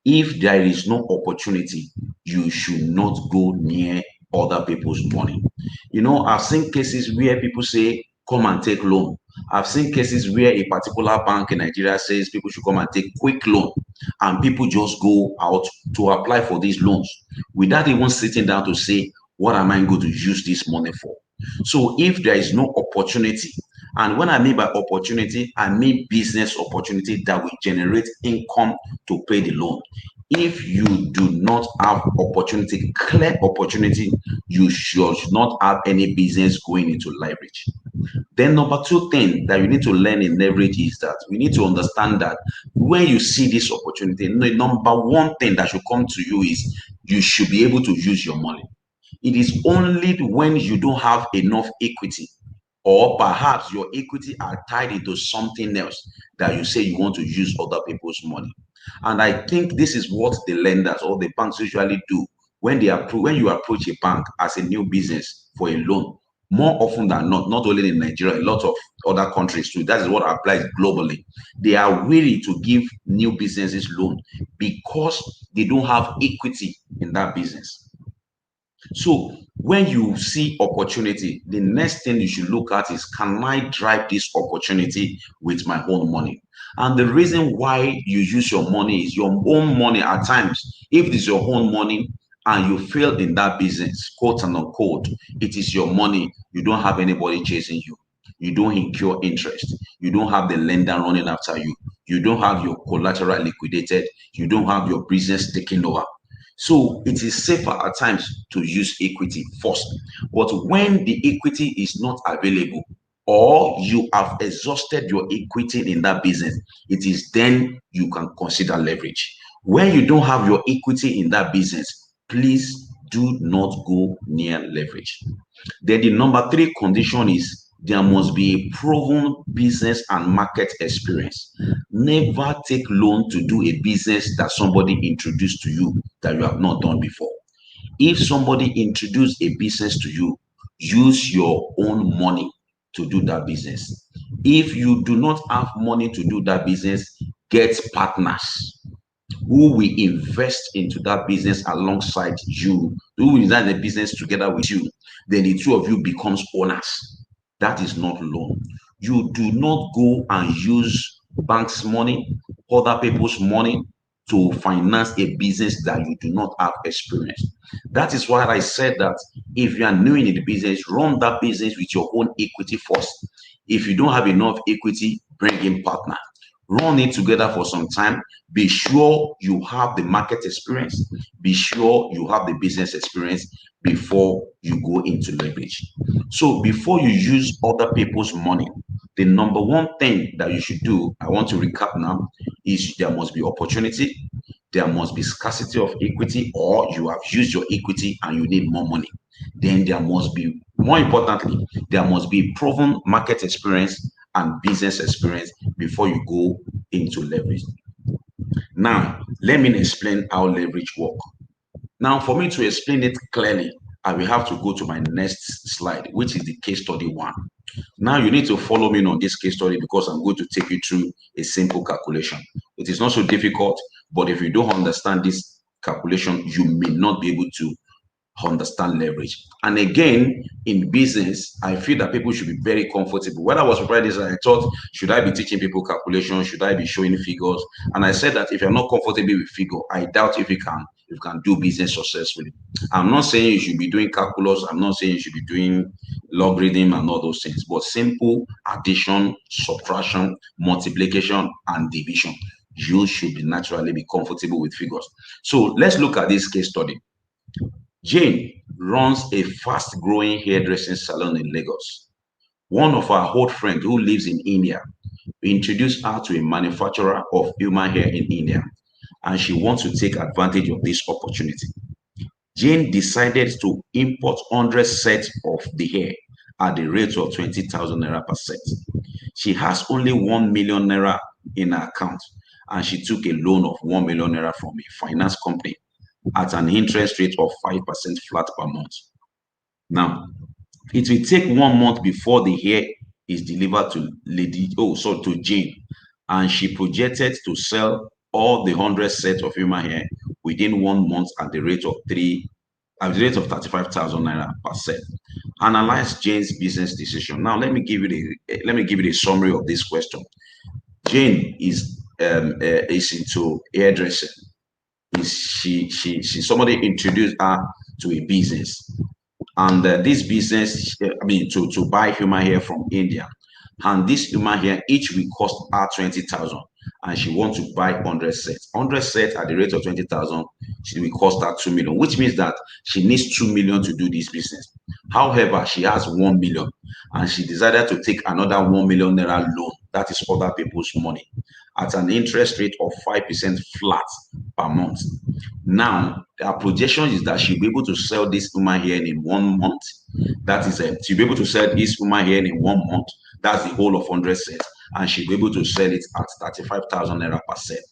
If there is no opportunity, you should not go near other people's money. You know, I've seen cases where people say, come and take loan. I've seen cases where a particular bank in Nigeria says people should come and take quick loan, and people just go out to apply for these loans without even sitting down to say, what am I going to use this money for? So if there is no opportunity, and when I mean by opportunity, I mean business opportunity that will generate income to pay the loan. If you do not have opportunity, clear opportunity, you should not have any business going into leverage. Then number two thing that you need to learn in leverage is that we need to understand that when you see this opportunity, the number one thing that should come to you is you should be able to use your money. It is only when you don't have enough equity, or perhaps your equity are tied into something else, that you say you want to use other people's money. And I think this is what the lenders or the banks usually do when when you approach a bank as a new business for a loan. More often than not, not only in Nigeria, a lot of other countries too. That is what applies globally. They are willing to give new businesses loan because they don't have equity in that business. So when you see opportunity, the next thing you should look at is, can I drive this opportunity with my own money? And the reason why you use your money is your own money at times. If it is your own money and you fail in that business, quote and unquote, it is your money. You don't have anybody chasing you. You don't incur interest. You don't have the lender running after you. You don't have your collateral liquidated. You don't have your business taken over. So it is safer at times to use equity first. But when the equity is not available or you have exhausted your equity in that business, it is then you can consider leverage. When you don't have your equity in that business, please do not go near leverage. Then the number three condition is there must be a proven business and market experience. Never take loan to do a business that somebody introduced to you that you have not done before. If somebody introduced a business to you, use your own money to do that business. If you do not have money to do that business, get partners who will invest into that business alongside you, who will design the business together with you. Then the two of you becomes owners. That is not loan. You do not go and use bank's money, other people's money to finance a business that you do not have experience. That is why I said that if you are new in the business, run that business with your own equity first. If you don't have enough equity, bring in partner. Run it together for some time. Be sure you have the market experience. Be sure you have the business experience before you go into leverage. So before you use other people's money, the number one thing that you should do, I want to recap now, is there must be opportunity, there must be scarcity of equity, or you have used your equity and you need more money. Then there must be, more importantly, there must be proven market experience and business experience before you go into leverage. Now, let me explain how leverage work. Now, for me to explain it clearly, I will have to go to my next slide, which is the case study one. Now, you need to follow me on this case study because I'm going to take you through a simple calculation. It is not so difficult, but if you don't understand this calculation, you may not be able to understand leverage. And again, in business, I feel that people should be very comfortable. When I was preparing this, I thought, should I be teaching people calculation? Should I be showing figures? And I said that if you're not comfortable with figure, I doubt if you can do business successfully. I'm not saying you should be doing calculus. I'm not saying you should be doing logarithm and all those things, but simple addition, subtraction, multiplication, and division. You should be naturally be comfortable with figures. So let's look at this case study. Jane runs a fast-growing hairdressing salon in Lagos. One of our old friends who lives in India introduced her to a manufacturer of human hair in India, and she wants to take advantage of this opportunity. Jane decided to import 100 sets of the hair at the rate of 20,000 naira per set. She has only 1 million naira in her account, and she took a loan of 1 million naira from a finance company at an interest rate of 5% flat per month. Now, it will take 1 month before the hair is delivered to Jane, and she projected to sell all the 100 sets of human hair within 1 month at the rate of 35,000 naira per set. Analyze Jane's business decision. Now, let me give you a summary of this question. Jane is into hairdressing. Somebody introduced her to a business, and this business, to buy human hair from India, and this human hair each will cost her 20,000, and she wants to buy 100 sets. 100 sets at the rate of 20,000, she will cost her 2 million, which means that she needs 2 million to do this business. However, she has 1 million, and she decided to take another 1 million naira loan, that is other people's money, at an interest rate of 5% flat per month. Now, our projection is that she'll be able to sell this human hair in 1 month. That is, she'll be able to sell this human hair in 1 month. That's the whole of 100 sets, and she'll be able to sell it at 35,000 naira per set.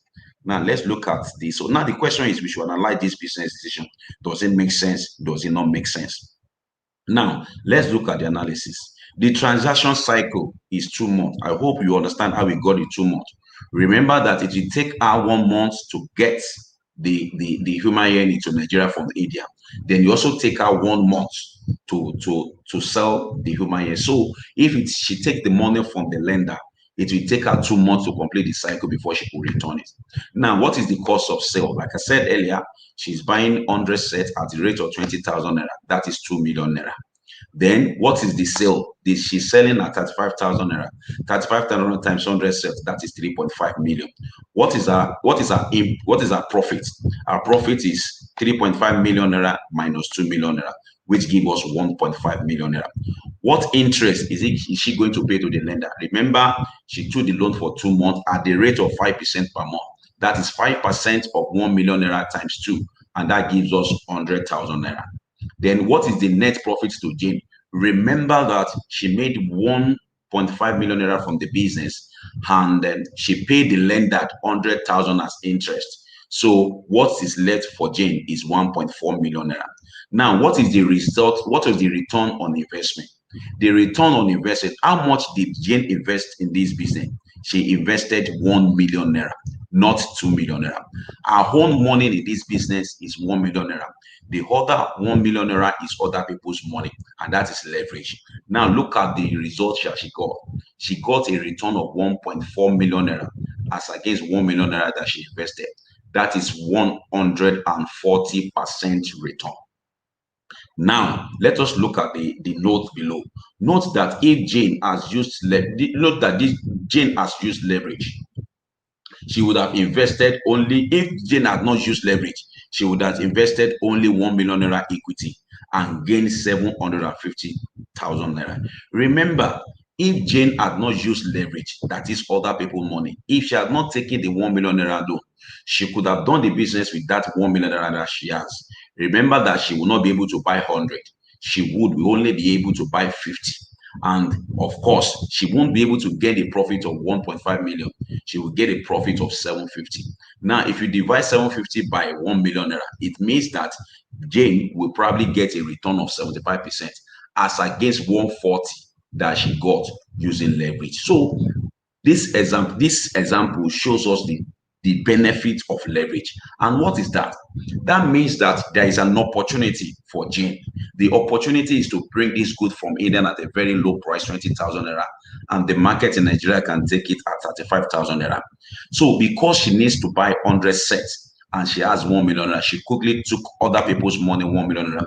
Now, let's look at this. So now the question is, we should analyze this business decision. Does it make sense? Does it not make sense? Now, let's look at the analysis. The transaction cycle is 2 months. I hope you understand how we got it 2 months. Remember that it will take her 1 month to get the human hair into Nigeria from India. Then you also take her 1 month to sell the human hair. So if she take the money from the lender, it will take her 2 months to complete the cycle before she will return it. Now, what is the cost of sale? Like I said earlier, she's buying 100 sets at the rate of 20,000 naira. That is 2 million naira. Then what is the sale? She's selling at 35,000 naira. 35,000 times 100 sets, that is 3.5 million. What is our profit? Our profit is 3.5 million naira minus 2 million naira, which gives us 1.5 million naira. What interest is she going to pay to the lender? Remember, she took the loan for 2 months at the rate of 5% per month. That is 5% of 1 million naira times 2, and that gives us 100,000 naira. Then what is the net profit to Jane? Remember that she made 1.5 million naira from the business, and then she paid the lender 100,000 as interest. So what is left for Jane is 1.4 million naira. Now, what is the result? What is the return on investment? The return on investment, how much did Jane invest in this business? She invested 1 million naira, not 2 million naira. Our own money in this business is 1 million naira. The other 1 million naira is other people's money, and that is leverage. Now look at the results that she got. She got a return of 1.4 million naira as against 1 million naira that she invested. That is 140% return. Now, let us look at the note below. Note that if Jane has used note that this Jane has used leverage, she would have invested only, if Jane had not used leverage, she would have invested only 1 million naira equity and gained 750,000 naira. Remember, if Jane had not used leverage, that is other people's money, if she had not taken the 1 million naira loan, she could have done the business with that 1 million naira that she has. Remember that she will not be able to buy 100. She would only be able to buy 50. And of course, she won't be able to get a profit of 1.5 million. She will get a profit of 750. Now, if you divide 750 by 1 million naira, it means that Jane will probably get a return of 75% as against 140 that she got using leverage. So this example shows us the benefit of leverage. And what is that? That means that there is an opportunity for Jane. The opportunity is to bring this good from India at a very low price, 20,000 naira, and the market in Nigeria can take it at 35,000 naira. So because she needs to buy 100 sets and she has 1 million naira, she quickly took other people's money, 1 million naira,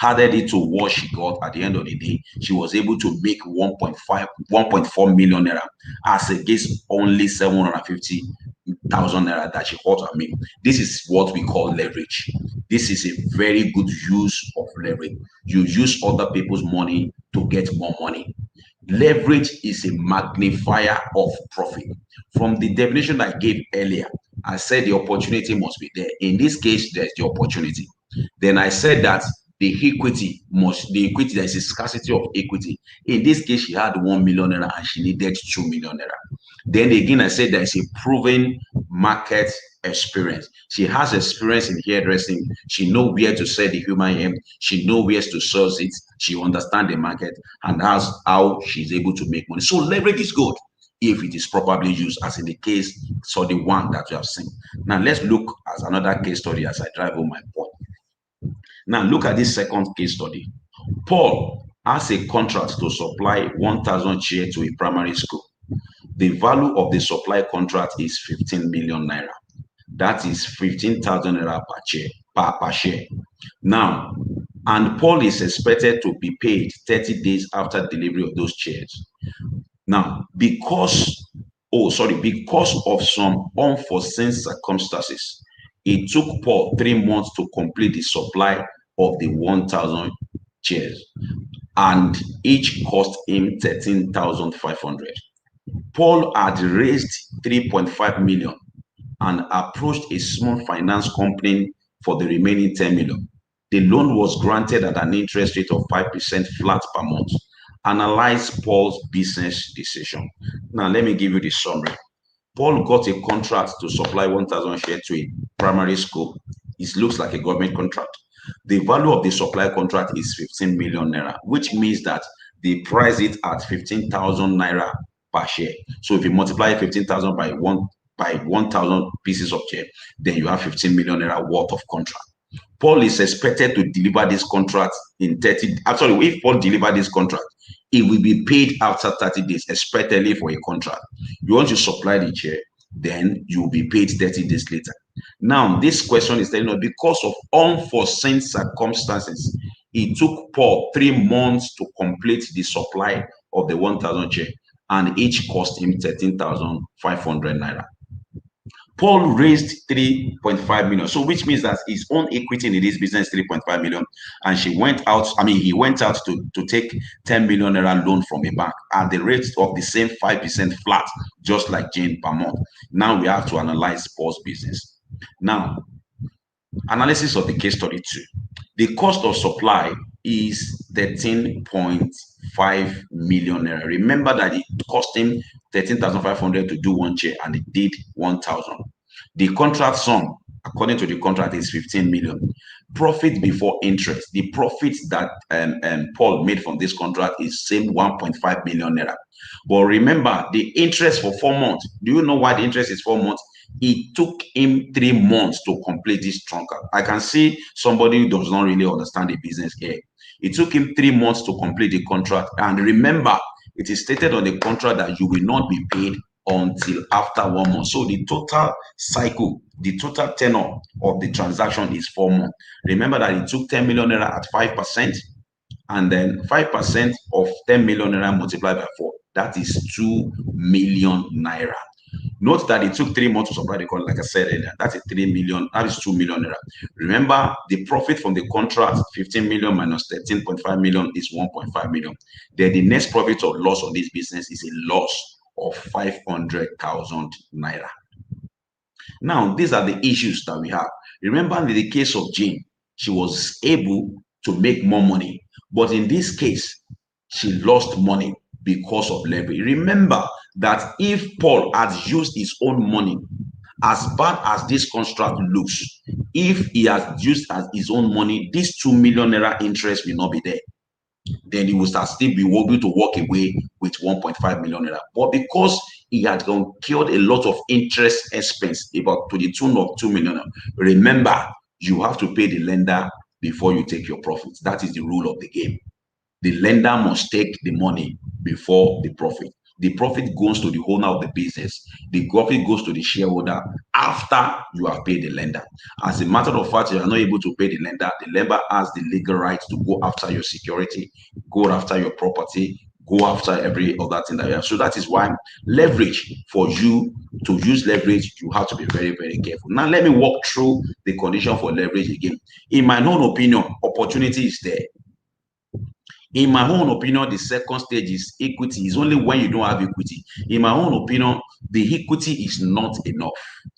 added it to what she got. At the end of the day, she was able to make 1.4 million naira as against only 750,000 naira that she ought to make. This is what we call leverage. This is a very good use of leverage. You use other people's money to get more money. Leverage is a magnifier of profit. From the definition I gave earlier, I said the opportunity must be there. In this case, there's the opportunity. Then I said that the equity, there is a scarcity of equity. In this case, she had 1 million naira and she needed 2 million naira. Then again, I said there is a proven market experience. She has experience in hairdressing. She knows where to sell the human hair. She knows where to source it. She understands the market, and that's how she's able to make money. So leverage is good if it is properly used, as in the case, so the one that you have seen. Now let's look at another case study as I drive home my point. Now look at this second case study. Paul has a contract to supply 1,000 chairs to a primary school. The value of the supply contract is 15 million naira. That is 15,000 naira per share. Now, and Paul is expected to be paid 30 days after delivery of those chairs. Now, because of some unforeseen circumstances, it took Paul 3 months to complete the supply of the 1,000 chairs, and each cost him 13,500. Paul had raised 3.5 million and approached a small finance company for the remaining 10 million. The loan was granted at an interest rate of 5% flat per month. Analyze Paul's business decision. Now, let me give you the summary. Paul got a contract to supply 1,000 shares to a primary school. It looks like a government contract. The value of the supply contract is 15 million naira, which means that they price it at 15,000 naira per share. So if you multiply 15,000 by 1,000 pieces of chair, then you have 15 million naira worth of contract. Paul is expected to deliver this contract in 30. Actually, if Paul deliver this contract, it will be paid after 30 days, expectedly for a contract. You want to supply the chair, then you will be paid 30 days later. Now, this question is telling us because of unforeseen circumstances, it took Paul 3 months to complete the supply of the 1,000 chair, and each cost him 13,500 naira. Paul raised 3.5 million. So which means that his own equity in this business 3.5 million. And he went out to take 10 million naira loan from a bank at the rate of the same 5% flat, just like Jane per month. Now we have to analyze Paul's business. Now, analysis of the case study 2. The cost of supply is 13.5 million naira. Remember that it cost him 13,500 to do one chair, and it did 1,000. The contract sum, according to the contract, is 15 million. Profit before interest. The profit that Paul made from this contract is same 1.5 million naira. But remember, the interest for 4 months. Do you know why the interest is 4 months? It took him 3 months to complete this contract. I can see somebody who does not really understand the business here. It took him 3 months to complete the contract. And remember, it is stated on the contract that you will not be paid until after 1 month. So the total cycle, the total tenure of the transaction is 4 months. Remember that it took 10 million naira at 5%, and then 5% of 10 million naira multiplied by 4, that is 2 million naira. Note that it took 3 months to supply the contract. Like I said earlier, that's a 3 million, that is 2 million naira. Remember, the profit from the contract, 15 million minus 13.5 million is 1.5 million. Then the next profit or loss on this business is a loss of 500,000 naira. Now, these are the issues that we have. Remember, in the case of Jane, she was able to make more money, but in this case, she lost money because of leverage. Remember that if Paul had used his own money, as bad as this contract looks, if he has used as his own money, this 2 million naira interest will not be there. Then he will still be able to walk away with 1.5 million naira. But because he had incurred a lot of interest expense, about to the tune of 2 million, remember, you have to pay the lender before you take your profits. That is the rule of the game. The lender must take the money before the profit. The profit goes to the owner of the business. The profit goes to the shareholder after you have paid the lender. As a matter of fact, you are not able to pay the lender has the legal right to go after your security, go after your property, go after every other thing that you have. So that is why leverage, for you to use leverage, you have to be very, very careful. Now, let me walk through the condition for leverage again. In my own opinion, opportunity is there. In my own opinion, the second stage is equity. It's only when you don't have equity. In my own opinion, the equity is not enough.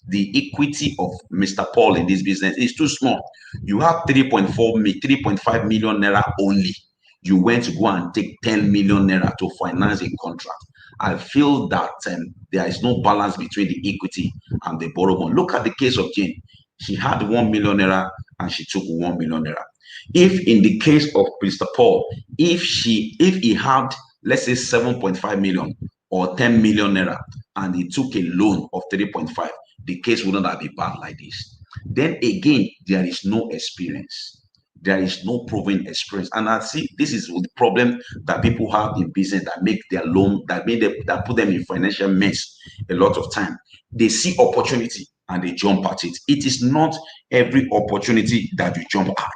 The equity of Mr. Paul in this business is too small. You have 3.5 million naira only. You went to go and take 10 million naira to finance a contract. I feel that there is no balance between the equity and the borrow one. Look at the case of Jane. She had 1 million naira and she took 1 million naira. If in the case of Mr. Paul, if he had, let's say, 7.5 million or 10 million naira and he took a loan of 3.5, the case wouldn't have been bad like this. Then again, there is no experience. There is no proven experience. And I see this is the problem that people have in business that make their loan, that put them in financial mess a lot of time. They see opportunity and they jump at it. It is not every opportunity that you jump at.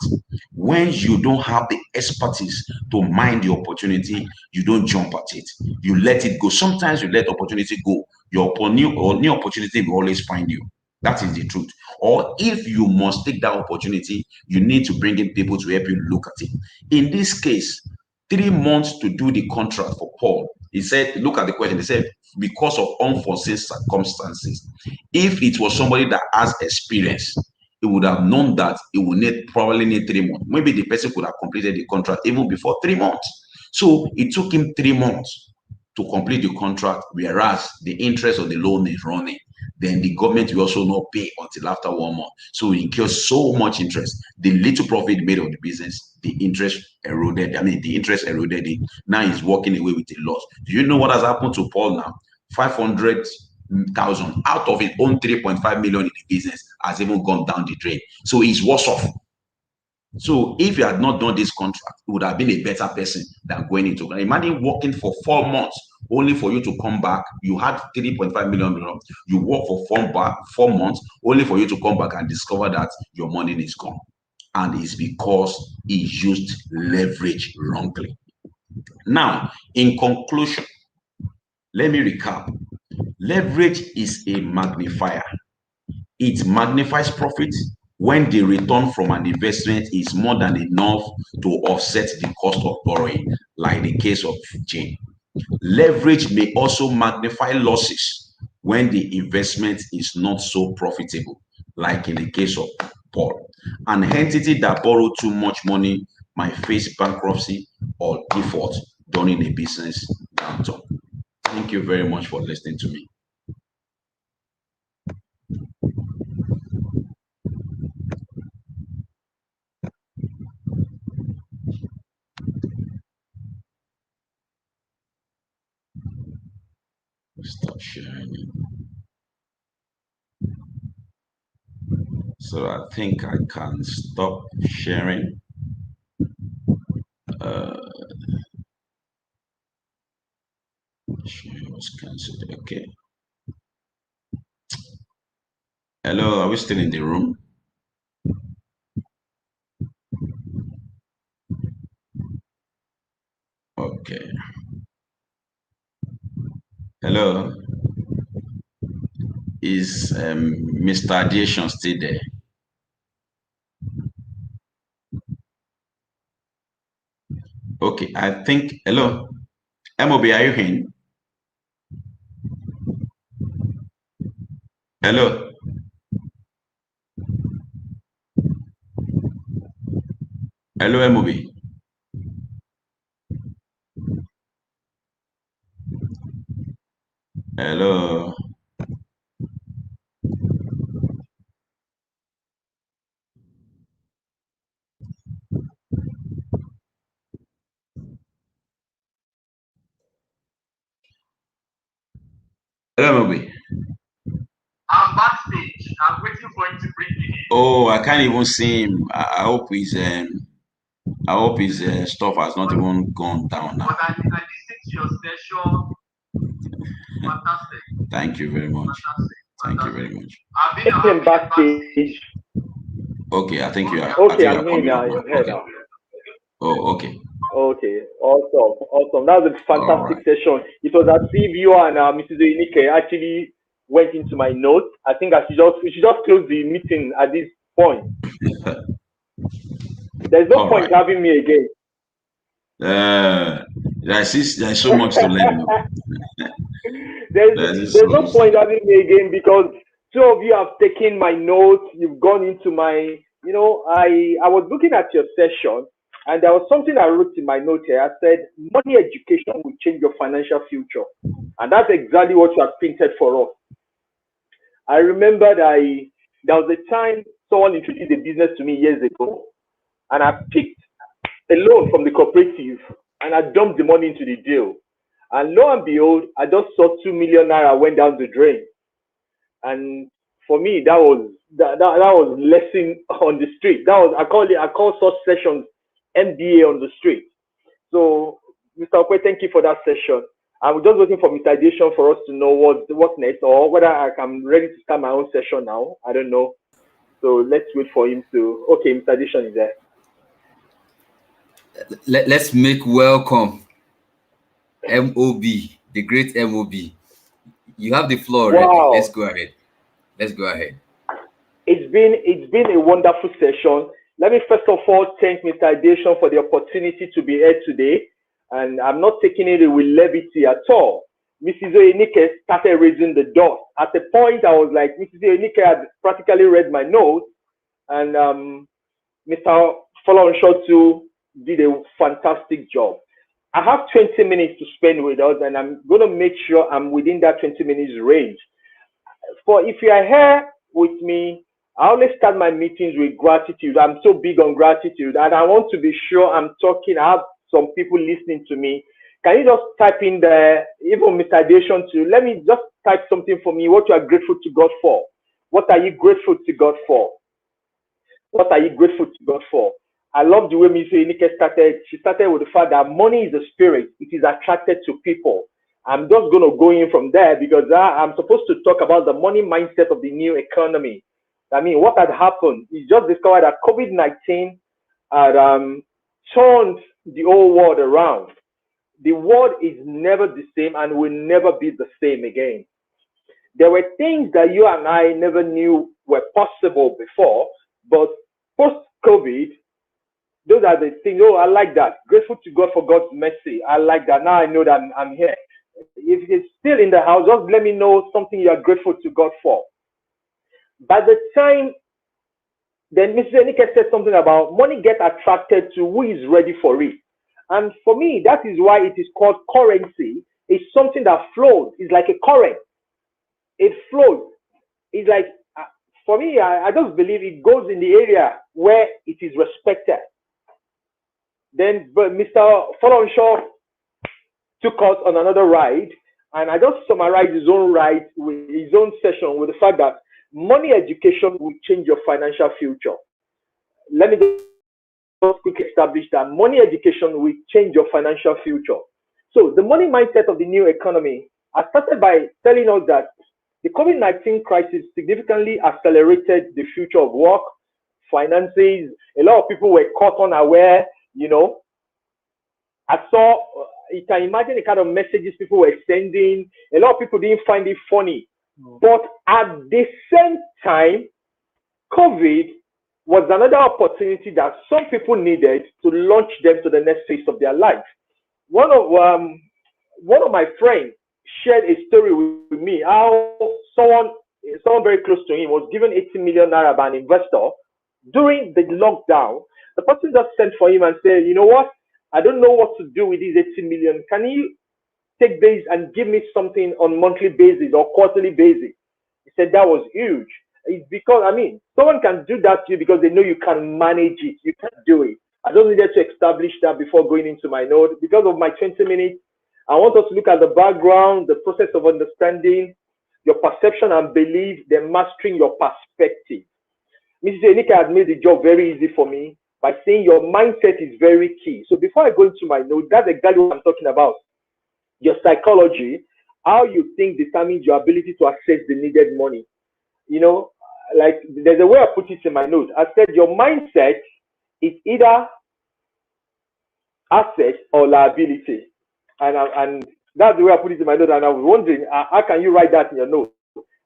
When you don't have the expertise to mind the opportunity, you don't jump at it. You let it go. Sometimes you let opportunity go. Your new opportunity will always find you. That is the truth. Or if you must take that opportunity, you need to bring in people to help you look at it. In this case, 3 months to do the contract for Paul. He said, look at the question. He said, because of unforeseen circumstances. If it was somebody that has experience, he would have known that he would probably need 3 months. Maybe the person could have completed the contract even before 3 months. So it took him 3 months to complete the contract, whereas the interest of the loan is running. Then the government will also not pay until after 1 month. So he incurs so much interest. The little profit made of the business, the interest eroded. The interest eroded it. Now he's walking away with a loss. Do you know what has happened to Paul now? 500,000 out of his own 3.5 million in the business has even gone down the drain. So he's worse off. So if you had not done this contract, it would have been a better person than going into it. Imagine working for 4 months only for you to come back. You had 3.5 million. You work for 4 months only for you to come back and discover that your money is gone. And it's because he used leverage wrongly. Now, in conclusion, let me recap. Leverage is a magnifier. It magnifies profit when the return from an investment is more than enough to offset the cost of borrowing, like the case of Jane. Leverage may also magnify losses when the investment is not so profitable, like in the case of Paul. An entity that borrowed too much money might face bankruptcy or default during a business downturn. Thank you very much for listening to me. Stop sharing. So I think I can stop sharing. Sharing was cancelled. Okay. Hello, are we still in the room? Okay. Hello. Is Mr. Aviation still there? Okay, I think. Hello. MOB, are you in? Hello. Hello, MOB. Hello. Hello, MOB. I'm backstage. I'm waiting for him to bring me in. Oh, I can't even see him. I hope his stuff has not even gone down now. But I listened to your session. Fantastic. Thank you very much. Fantastic. Thank you very much. I've been Him backstage. Okay, I think you are. Okay, I I'm think you here are now. coming up I'm now. here Okay. now. Oh, okay. Okay, awesome. That was a fantastic right. session. It was as if you and Mrs. Oyenike actually went into my notes. I think we should just close the meeting at this point. There's no All point right. having me again. There's so much to learn. there's There's there's so no much to point learn. having me again because two of you have taken my notes. You've gone into my, I was looking at your session and there was something I wrote in my note here. I said, money education will change your financial future. And that's exactly what you have printed for us. I remember there was a time someone introduced a business to me years ago and I picked a loan from the cooperative and I dumped the money into the deal. And lo and behold, I just saw 2 million naira went down the drain. And for me, that was lesson on the street. I call such sessions MBA on the street. So Mr. Okwe, thank you for that session. I'm just waiting for Mr. Addition for us to know what's next or whether I'm ready to start my own session now. I don't know. So let's wait for him to. Okay, Mr. Addition is there. Let's make welcome MOB, the great MOB. You have the floor already. Wow. Let's go ahead. It's been a wonderful session. Let me first of all thank Mr. Addition for the opportunity to be here today. And I'm not taking it with levity at all. Mrs. Oyenike started raising the dust. At the point, I was like, Mrs. Oyenike had practically read my notes, and Mr. Folorunshot too did a fantastic job. I have 20 minutes to spend with us, and I'm going to make sure I'm within that 20 minutes range. For if you are here with me, I always start my meetings with gratitude. I'm so big on gratitude, and I want to be sure I'm talking. I have some people listening to me. Can you just type in there, even Mr. Addition too? Let me just type something for me. What you are grateful to God for? What are you grateful to God for? What are you grateful to God for? I love the way Ms. Enike started. She started with the fact that money is a spirit. It is attracted to people. I'm just going to go in from there because I'm supposed to talk about the money mindset of the new economy. I mean, what had happened is just discovered that COVID-19 had turned the whole world around. The world is never the same and will never be the same again. There were things that you and I never knew were possible before, but post-COVID, those are the things. Oh, I like that. Grateful to God for God's mercy. I like that. Now I know that I'm here. If it's still in the house, just let me know something you are grateful to God for. By the time, then Mrs. Enike said something about money get attracted to who is ready for it. And for me, that is why it is called currency. It's something that flows. It's like a current. It flows. It's like, for me, I just believe it goes in the area where it is respected. Then but Mr. Folorunshot took us on another ride, and I just summarized his own ride with his own session with the fact that money education will change your financial future. Let me just quickly establish that money education will change your financial future. So the money mindset of the new economy, I started by telling us that The COVID-19 crisis significantly accelerated the future of work, finances. A lot of people were caught unaware. I saw, you can imagine the kind of messages people were sending. A lot of people didn't find it funny. But at the same time, COVID was another opportunity that some people needed to launch them to the next phase of their life. One of my friends shared a story with me how someone very close to him was given 80 million naira by an investor during the lockdown. The person just sent for him and said, you know what? I don't know what to do with these 80 million. Can you take this and give me something on monthly basis or quarterly basis? He said that was huge. It's because, someone can do that to you because they know you can manage it. You can do it. I just needed to establish that before going into my note. Because of my 20 minutes, I want us to look at the background, the process of understanding, your perception and belief, then mastering your perspective. Mrs. Enika has made the job very easy for me by saying your mindset is very key. So before I go into my note, that's exactly what I'm talking about. Your psychology, how you think determines your ability to access the needed money. Like there's a way I put it in my notes. I said your mindset is either asset or liability. And that's the way I put it in my notes. And I was wondering, how can you write that in your notes?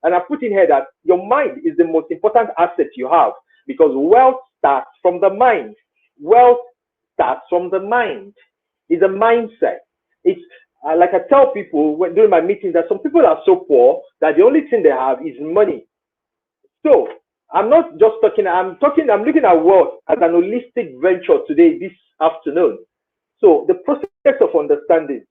And I put in here that your mind is the most important asset you have because wealth starts from the mind. Wealth starts from the mind. It's a mindset. It's like I tell people during my meetings that some people are so poor that the only thing they have is money. So I'm not just talking, I'm looking at wealth as an holistic venture today, this afternoon. So the process of understanding,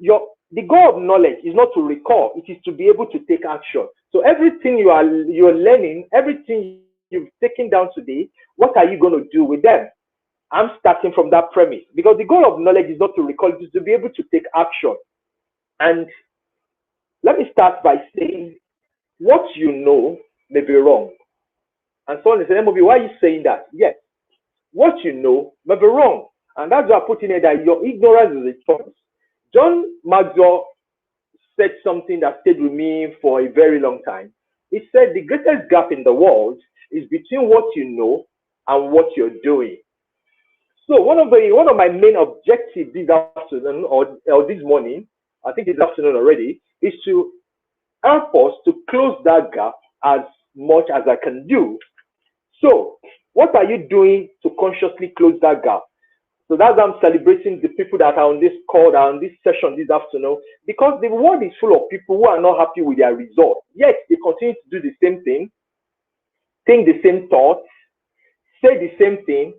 the goal of knowledge is not to recall, it is to be able to take action. So everything you're learning, everything you've taken down today, what are you going to do with them? I'm starting from that premise because the goal of knowledge is not to recall, it is to be able to take action. And let me start by saying what you know may be wrong. And someone is saying, why are you saying that? Yes, what you know may be wrong. And that's why I put in here that your ignorance is a choice. John Maxwell said something that stayed with me for a very long time. He said the greatest gap in the world is between what you know and what you're doing. So one of my main objectives this afternoon or this morning, I think it's afternoon already, is to help us to close that gap as much as I can do. So what are you doing to consciously close that gap? So that's why I'm celebrating the people that are on this call, that are on this session this afternoon, because the world is full of people who are not happy with their results. Yet they continue to do the same thing, think the same thoughts, say the same thing,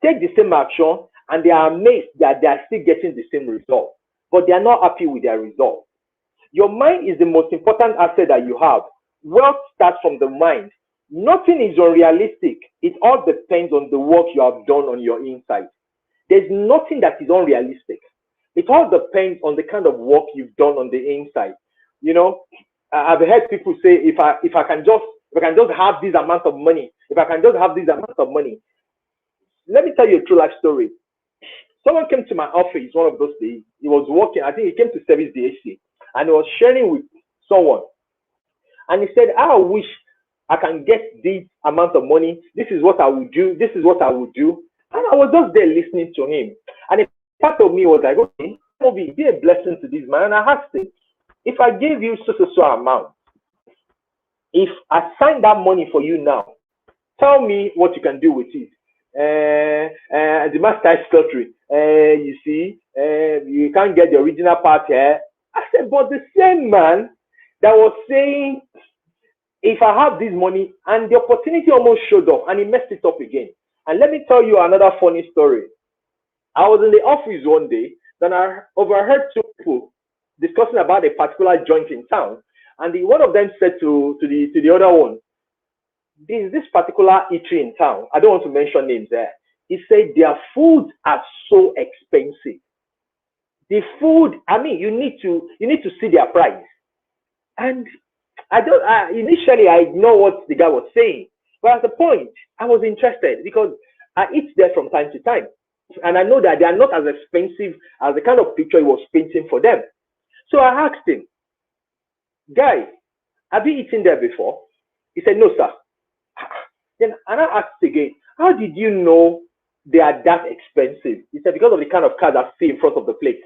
take the same action, and they are amazed that they are still getting the same result. But they are not happy with their results. Your mind is the most important asset that you have. Wealth starts from the mind. Nothing is unrealistic. It all depends on the work you have done on your inside. There's nothing that is unrealistic. It all depends on the kind of work you've done on the inside. I've heard people say, if I can just have this amount of money, let me tell you a true life story. Someone came to my office one of those days. He was working, I think he came to service the AC, and he was sharing with someone. And he said, I wish I can get this amount of money. This is what I would do. This is what I would do. And I was just there listening to him. And a part of me was like, okay, be a blessing to this man. And I asked him, if I gave you so amount, if I sign that money for you now, tell me what you can do with it. The master is filtering. You see, you can't get the original part here. I said, but the same man that was saying, if I have this money, and the opportunity almost showed up and he messed it up again. And let me tell you another funny story. I was in the office one day, then I overheard two people discussing about a particular joint in town. And one of them said to the other one, this particular eatery in town, I don't want to mention names there. He said their foods are so expensive. The food, you need to see their price. And initially I ignored what the guy was saying. But at the point, I was interested because I eat there from time to time. And I know that they are not as expensive as the kind of picture he was painting for them. So I asked him, guy, have you eaten there before? He said, no, sir. Then Anna asked again, how did you know they are that expensive? He said, because of the kind of cars I see in front of the place.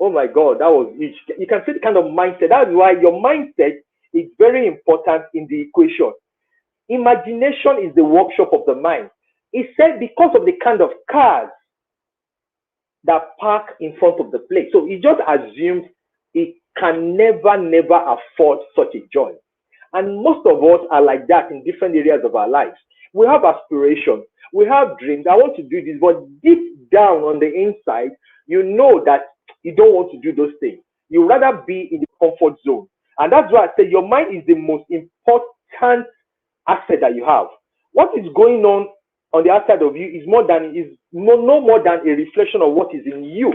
Oh my God, that was huge. You can see the kind of mindset. That's why your mindset is very important in the equation. Imagination is the workshop of the mind. He said because of the kind of cars that park in front of the place. So he just assumes he can never afford such a joy. And most of us are like that in different areas of our lives. We have aspirations, we have dreams. I want to do this, but deep down on the inside, you know that you don't want to do those things. You rather be in the comfort zone. And that's why I say your mind is the most important asset that you have. What is going on the outside of you is no more than a reflection of what is in you.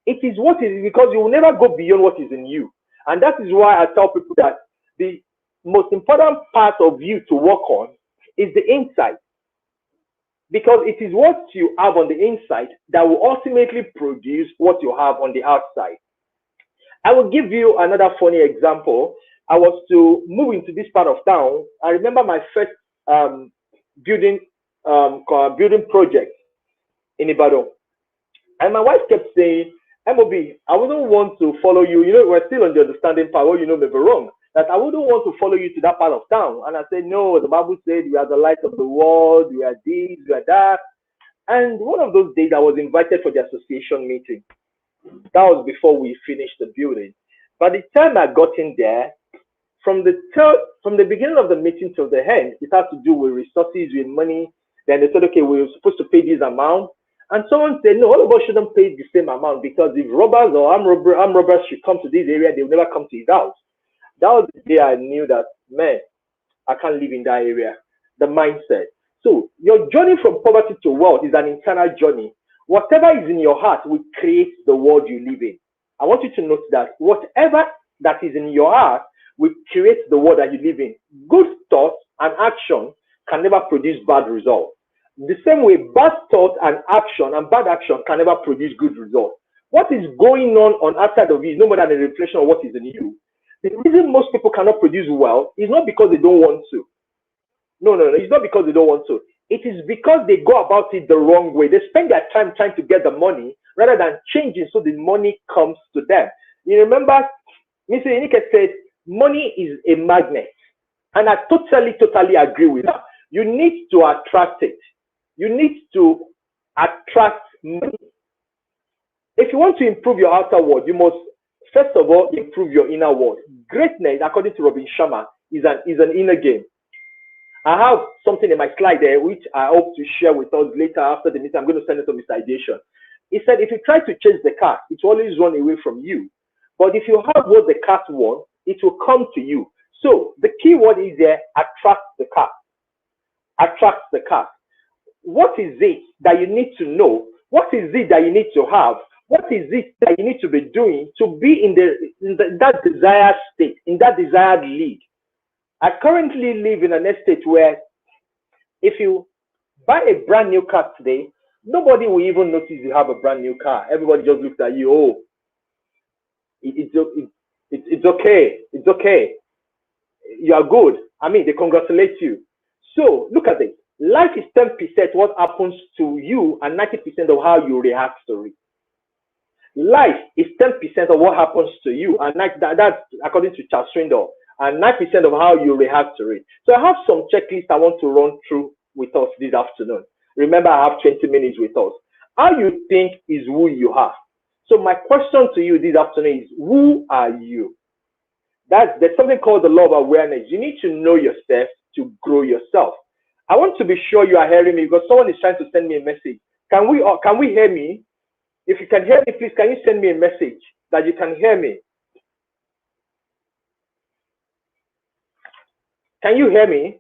It is what is, because you will never go beyond what is in you. And that is why I tell people that the most important part of you to work on is the inside. Because it is what you have on the inside that will ultimately produce what you have on the outside. I will give you another funny example. I was to move into this part of town. I remember my first building project in Ibadan. And my wife kept saying, MOB, I wouldn't want to follow you. You know, we're still on the understanding part, you know may be wrong. That I wouldn't want to follow you to that part of town. And I said, no, the Bible said we are the light of the world, we are this, we are that. And one of those days I was invited for the association meeting. That was before we finished the building. By the time I got in there, from the beginning of the meeting till the end, it had to do with resources, with money. Then they said, okay, we're supposed to pay this amount. And someone said, no, all of us shouldn't pay the same amount because if robbers or armed robbers should come to this area, they will never come to his house. That was the day I knew that, man, I can't live in that area. The mindset. So your journey from poverty to wealth is an internal journey. Whatever is in your heart will create the world you live in. I want you to note that whatever that is in your heart will create the world that you live in. Good thoughts and action can never produce bad results. The same way, bad thoughts and bad action can never produce good results. What is going on outside of you is no more than a reflection of what is in you. The reason most people cannot produce wealth is not because they don't want to. No, it's not because they don't want to. It is because they go about it the wrong way. They spend their time trying to get the money rather than changing so the money comes to them. You remember, Mr. Inike said, money is a magnet. And I totally agree with that. You need to attract it. You need to attract money. If you want to improve your outer world, you must first of all improve your inner world. Greatness, according to Robin Sharma, is an inner game. I have something in my slide there which I hope to share with us later after the meeting. I'm going to send it to Mr. Ideation. He said, if you try to chase the cat, it will always run away from you. But if you have what the cat wants, it will come to you. So the key word is there, attract the cat. Attract the cat. What is it that you need to know? What is it that you need to have? What is it that you need to be doing to be in that desired state, in that desired league? I currently live in an estate where if you buy a brand new car today, nobody will even notice you have a brand new car. Everybody just looks at you, oh, it's okay. It's okay. You are good. I mean, they congratulate you. So look at it. Life is 10% what happens to you and 90% of how you react to it. Life is 10% of what happens to you, and that's according to Charles Swindoll, and 9% of how you react to it. So I have some checklists I want to run through with us this afternoon. Remember, I have 20 minutes with us. How you think is who you are. So my question to you this afternoon is, who are you? There's something called the law of awareness. You need to know yourself to grow yourself. I want to be sure you are hearing me because someone is trying to send me a message. Can we hear me? If you can hear me, please, can you send me a message that you can hear me? Can you hear me?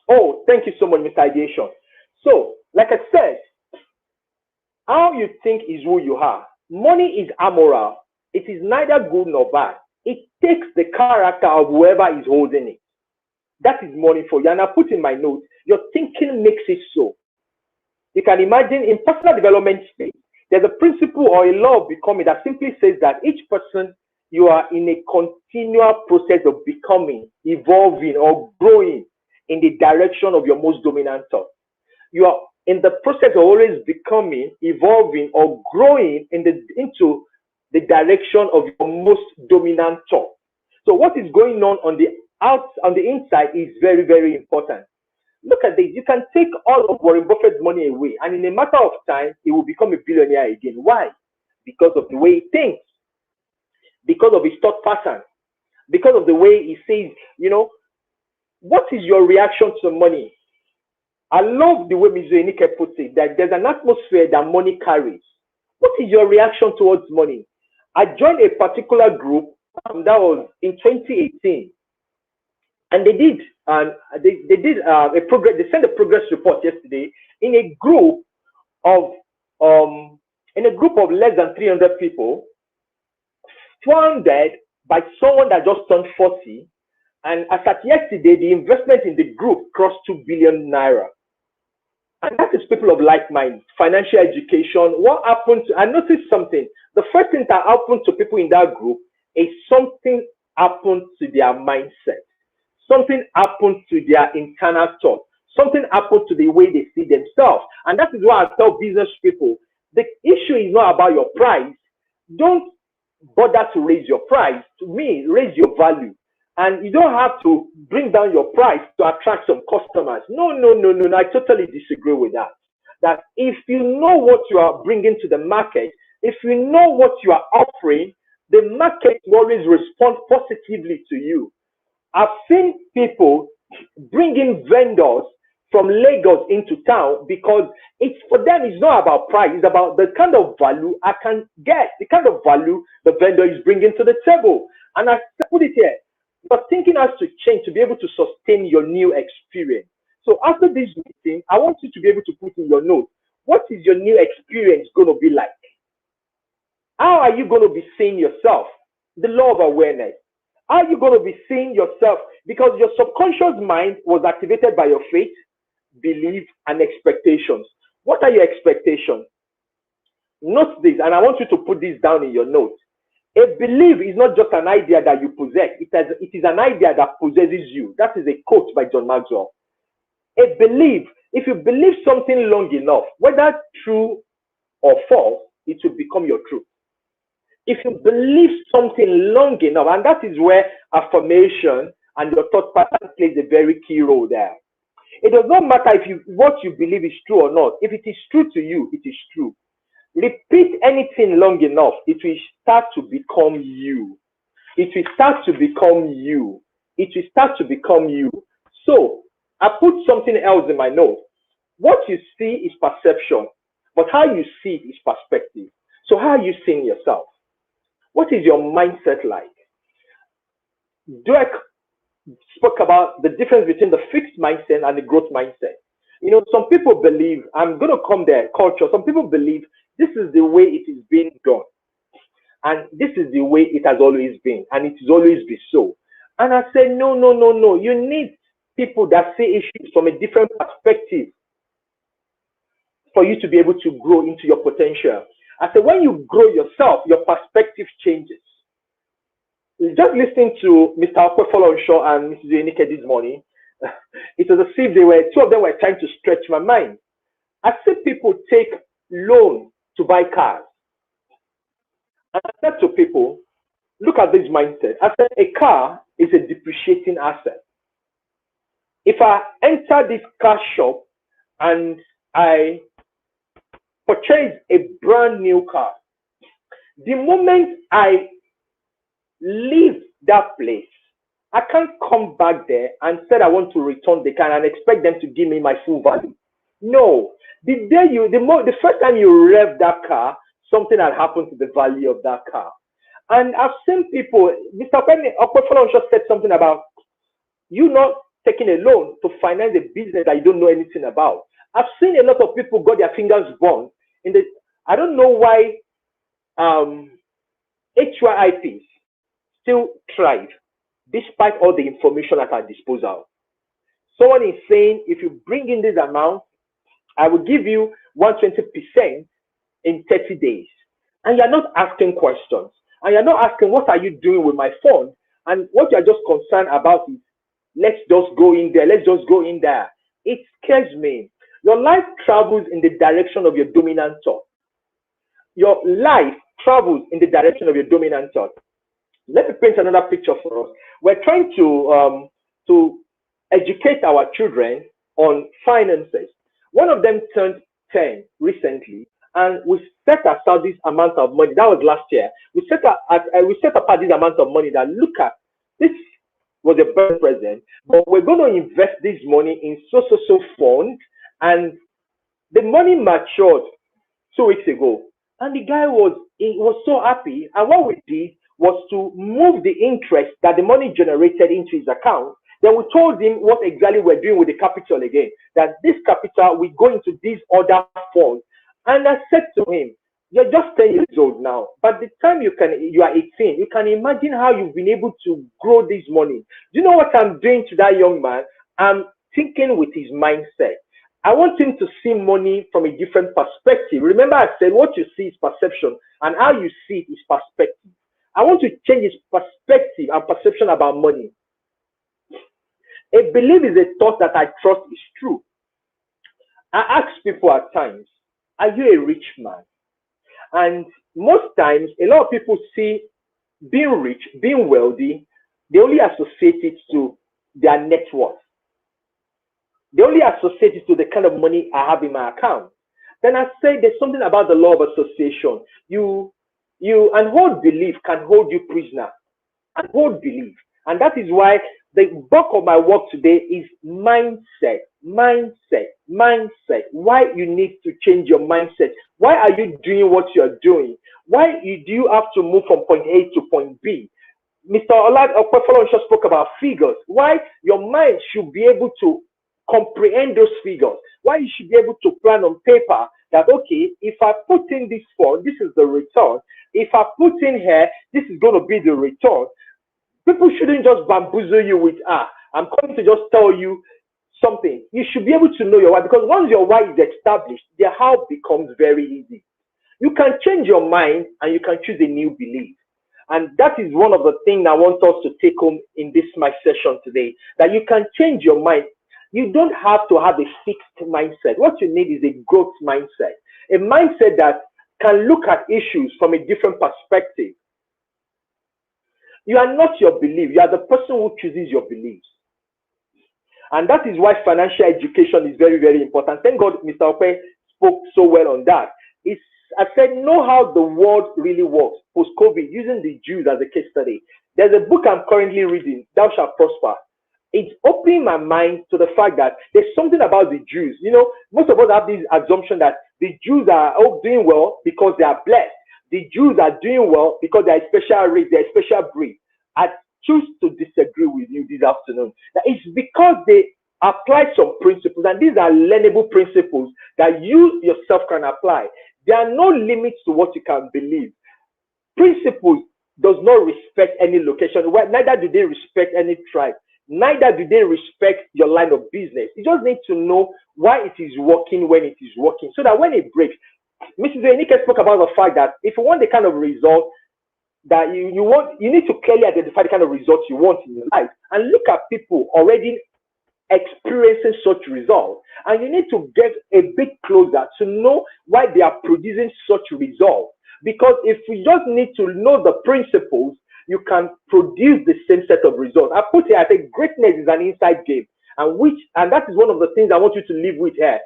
Oh, thank you so much, Mr. Ideation. So, like I said, how you think is who you are. Money is amoral. It is neither good nor bad. It takes the character of whoever is holding it. That is money for you. And I put in my notes, your thinking makes it so. You can imagine in personal development space, There's a principle or a law of becoming that simply says that each person, you are in a continual process of becoming, evolving, or growing in the direction of your most dominant thought. You are in the process of always becoming, evolving, or growing into the direction of your most dominant thought. So what is going on the inside is very, very important. Look at this. You can take all of Warren Buffett's money away, and in a matter of time, he will become a billionaire again. Why? Because of the way he thinks, because of his thought pattern, because of the way he says, what is your reaction to money? I love the way Ms. Enike puts it, that there's an atmosphere that money carries. What is your reaction towards money? I joined a particular group that was in 2018, and they did a progress. They sent a progress report yesterday in a group of less than 300 people, founded by someone that just turned 40. And as at yesterday, the investment in the group crossed 2 billion naira. And that is people of like mind, financial education. What happened? I noticed something. The first thing that happened to people in that group is something happened to their mindset. Something happened to their internal thought. Something happened to the way they see themselves. And that is why I tell business people, the issue is not about your price. Don't bother to raise your price. To me, raise your value. And you don't have to bring down your price to attract some customers. No. I totally disagree with that. That if you know what you are bringing to the market, if you know what you are offering, the market will always respond positively to you. I've seen people bring in vendors from Lagos into town because it's for them, it's not about price, it's about the kind of value I can get, the kind of value the vendor is bringing to the table. And I put it here, your thinking has to change to be able to sustain your new experience. So after this meeting, I want you to be able to put in your notes, what is your new experience going to be like? How are you going to be seeing yourself? The law of awareness. How are you going to be seeing yourself? Because your subconscious mind was activated by your faith, belief, and expectations. What are your expectations? Note this, and I want you to put this down in your notes. A belief is not just an idea that you possess. It is an idea that possesses you. That is a quote by John Maxwell. A belief, if you believe something long enough, whether true or false, it will become your truth. If you believe something long enough, and that is where affirmation and your thought pattern plays a very key role there. It does not matter if what you believe is true or not. If it is true to you, it is true. Repeat anything long enough, it will start to become you. It will start to become you. It will start to become you. So, I put something else in my note. What you see is perception, but how you see it is perspective. So, how are you seeing yourself? What is your mindset like? Dweck spoke about the difference between the fixed mindset and the growth mindset. Some people believe, I'm going to come there, culture. Some people believe this is the way it is being done. And this is the way it has always been. And it will always be so. And I said, no. You need people that see issues from a different perspective for you to be able to grow into your potential. I said, when you grow yourself, your perspective changes. Just listening to Mr. Okwefolonshaw and Mrs. Enike this morning, it was as if two of them were trying to stretch my mind. I see people take loan to buy cars. And I said to people, look at this mindset. I said, a car is a depreciating asset. If I enter this car shop and I purchase a brand new car, the moment I leave that place, I can't come back there and say I want to return the car and expect them to give me my full value. No. The first time you rev that car, something had happened to the value of that car. And I've seen people, Mr. Okwefolon just said something about you not taking a loan to finance a business that you don't know anything about. I've seen a lot of people got their fingers burned. I don't know why HYIPs still thrive despite all the information at our disposal. Someone is saying, if you bring in this amount, I will give you 120% in 30 days, and you're not asking questions, and you're not asking, what are you doing with my phone? And what you're just concerned about is, let's just go in there, let's just go in there. It scares me. Your life travels in the direction of your dominant thought. Your life travels in the direction of your dominant thought. Let me paint another picture for us. We're trying to educate our children on finances. One of them turned 10 recently, and we set aside this amount of money. That was last year. We set apart this amount of money. That, look at this, was a birthday present, but we're going to invest this money in so fund, and the money matured 2 weeks ago, and the guy was so happy. And what we did was to move the interest that the money generated into his account. Then we told him what exactly we're doing with the capital again. That this capital will go into these other funds. And I said to him, you're just 10 years old now. But the time you are 18, you can imagine how you've been able to grow this money. Do you know what I'm doing to that young man? I'm thinking with his mindset. I want him to see money from a different perspective. Remember, I said what you see is perception, and how you see it is perspective. I want to change his perspective and perception about money. A belief is a thought that I trust is true. I ask people at times, are you a rich man? And most times, a lot of people see being rich, being wealthy, they only associate it to their net worth. They only associate it to the kind of money I have in my account. Then I say there's something about the law of association. Unhold belief can hold you prisoner. Unhold belief. And that is why the bulk of my work today is mindset. Mindset. Mindset. Why you need to change your mindset. Why are you doing what you're doing? Why do you have to move from point A to point B? Mr. Olad Okwefolonsho spoke about figures. Why your mind should be able to comprehend those figures. Why you should be able to plan on paper that, okay, if I put in this fund, this is the return. If I put in here, this is going to be the return. People shouldn't just bamboozle you with, I'm coming to just tell you something. You should be able to know your why, because once your why is established, the how becomes very easy. You can change your mind and you can choose a new belief. And that is one of the things I want us to take home in this my session today, that you can change your mind. You don't have to have a fixed mindset. What you need is a growth mindset, a mindset that can look at issues from a different perspective. You are not your belief. You are the person who chooses your beliefs. And that is why financial education is very, very important. Thank God Mr. Okwe spoke so well on that. I said, know how the world really works post-COVID, using the Jews as a case study. There's a book I'm currently reading, Thou Shalt Prosper. It's opening my mind to the fact that there's something about the Jews. You know, most of us have this assumption that the Jews are all doing well because they are blessed. The Jews are doing well because they're a special race, they're a special breed. I choose to disagree with you this afternoon. That it's because they apply some principles, and these are learnable principles that you yourself can apply. There are no limits to what you can believe. Principles does not respect any location. Neither do they respect any tribe. Neither do they respect your line of business. You just need to know why it is working when it is working, so that when it breaks, Mrs. Enike spoke about the fact that if you want the kind of result that you want, you need to clearly identify the kind of results you want in your life, and look at people already experiencing such results, and you need to get a bit closer to know why they are producing such results. Because if you just need to know the principles, you can produce the same set of results. I put here, I think greatness is an inside game, and that is one of the things I want you to live with here.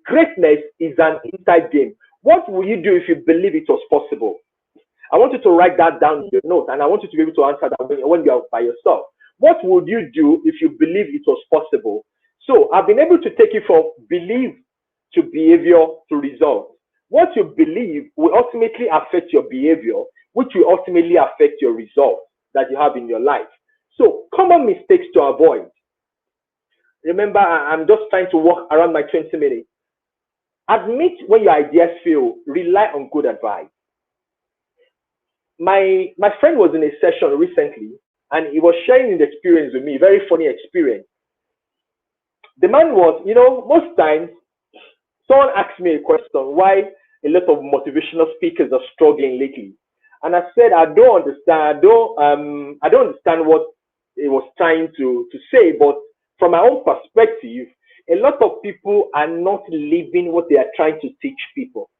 Greatness is an inside game. What will you do if you believe it was possible? I want you to write that down in your notes, and I want you to be able to answer that when you are by yourself. What would you do if you believe it was possible? So I've been able to take you from belief to behavior to result. What you believe will ultimately affect your behavior, which will ultimately affect your results that you have in your life. So common mistakes to avoid. Remember, I'm just trying to walk around my 20 minutes. Admit when your ideas fail. Rely on good advice. My friend was in a session recently, and he was sharing his experience with me, very funny experience. The man was, most times, someone asks me a question, why a lot of motivational speakers are struggling lately. And I said, I don't understand. I don't understand what it was trying to say. But from my own perspective, a lot of people are not living what they are trying to teach people.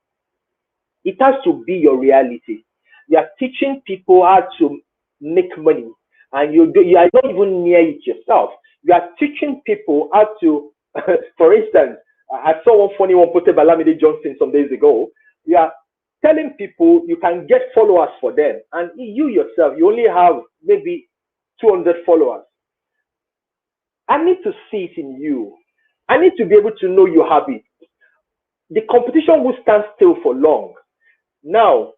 It has to be your reality. You are teaching people how to make money, and you are not even near it yourself. You are teaching people how to, for instance, I saw one funny one posted by Lamide Johnson some days ago. You are telling people you can get followers for them, and you yourself, you only have maybe 200 followers. I need to see it in you. I need to be able to know you have it. The competition will stand still for long. Now,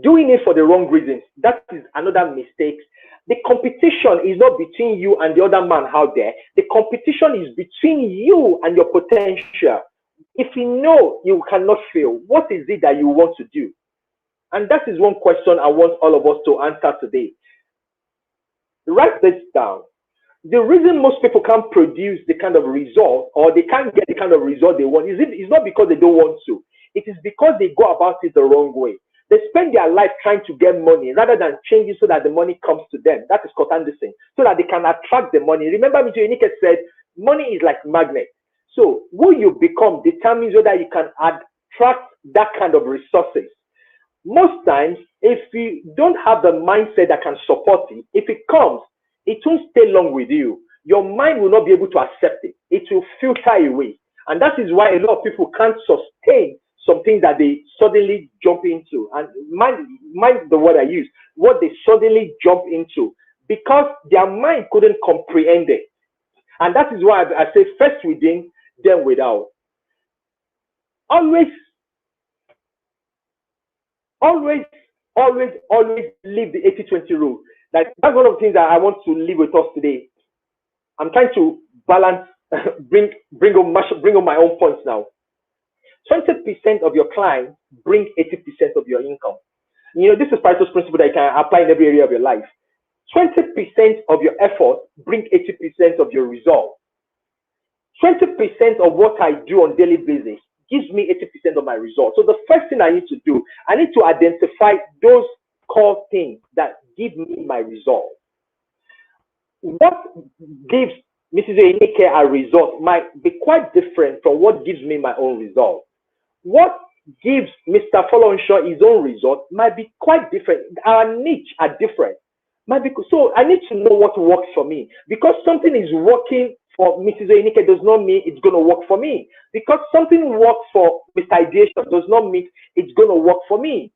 doing it for the wrong reasons, that is another mistake. The competition is not between you and the other man out there. The competition is between you and your potential. If you know you cannot fail, what is it that you want to do? And that is one question I want all of us to answer today. Write this down. The reason most people can't produce the kind of result, or they can't get the kind of result they want, is not because they don't want to. It is because they go about it the wrong way. They spend their life trying to get money rather than changing so that the money comes to them. That is Scott Anderson. So that they can attract the money. Remember, Mr. Unike said, money is like magnet. So who you become determines whether you can attract that kind of resources. Most times, if you don't have the mindset that can support it, if it comes, it won't stay long with you. Your mind will not be able to accept it. It will filter away. And that is why a lot of people can't sustain some things that they suddenly jump into. And mind the word I use, what they suddenly jump into, because their mind couldn't comprehend it. And that is why I say first within, then without. Always leave the 80-20 rule. That's one of the things that I want to leave with us today. I'm trying to balance, bring on my own points now. 20% of your clients bring 80% of your income. You know, this is Pareto's principle that you can apply in every area of your life. 20% of your effort bring 80% of your result. 20% of what I do on daily basis gives me 80% of my result. So the first thing I need to do, I need to identify those core things that give me my result. What gives Mrs. Enike a result might be quite different from what gives me my own result. What gives Mr. Folonshaw his own result might be quite different. Our niche are different. So I need to know what works for me. Because something is working for Mrs. Enike does not mean it's going to work for me. Because something works for Mr. Ideation does not mean it's going to work for me.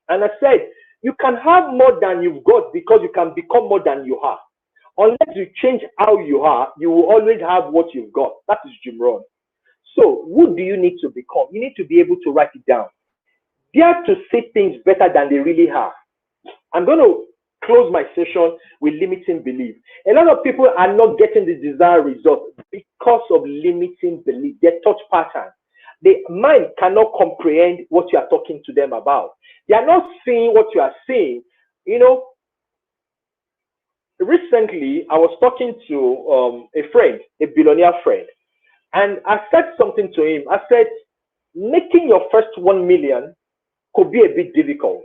And I said, you can have more than you've got because you can become more than you are. Unless you change how you are, you will always have what you've got. That is Jim Rohn. So who do you need to become? You need to be able to write it down. Dare to see things better than they really are. I'm going to close my session with limiting belief. A lot of people are not getting the desired result because of limiting belief, their thought pattern. The mind cannot comprehend what you are talking to them about. They are not seeing what you are saying. You know, recently I was talking to a friend, a billionaire friend, and I said something to him. I said, making your first 1 million could be a bit difficult.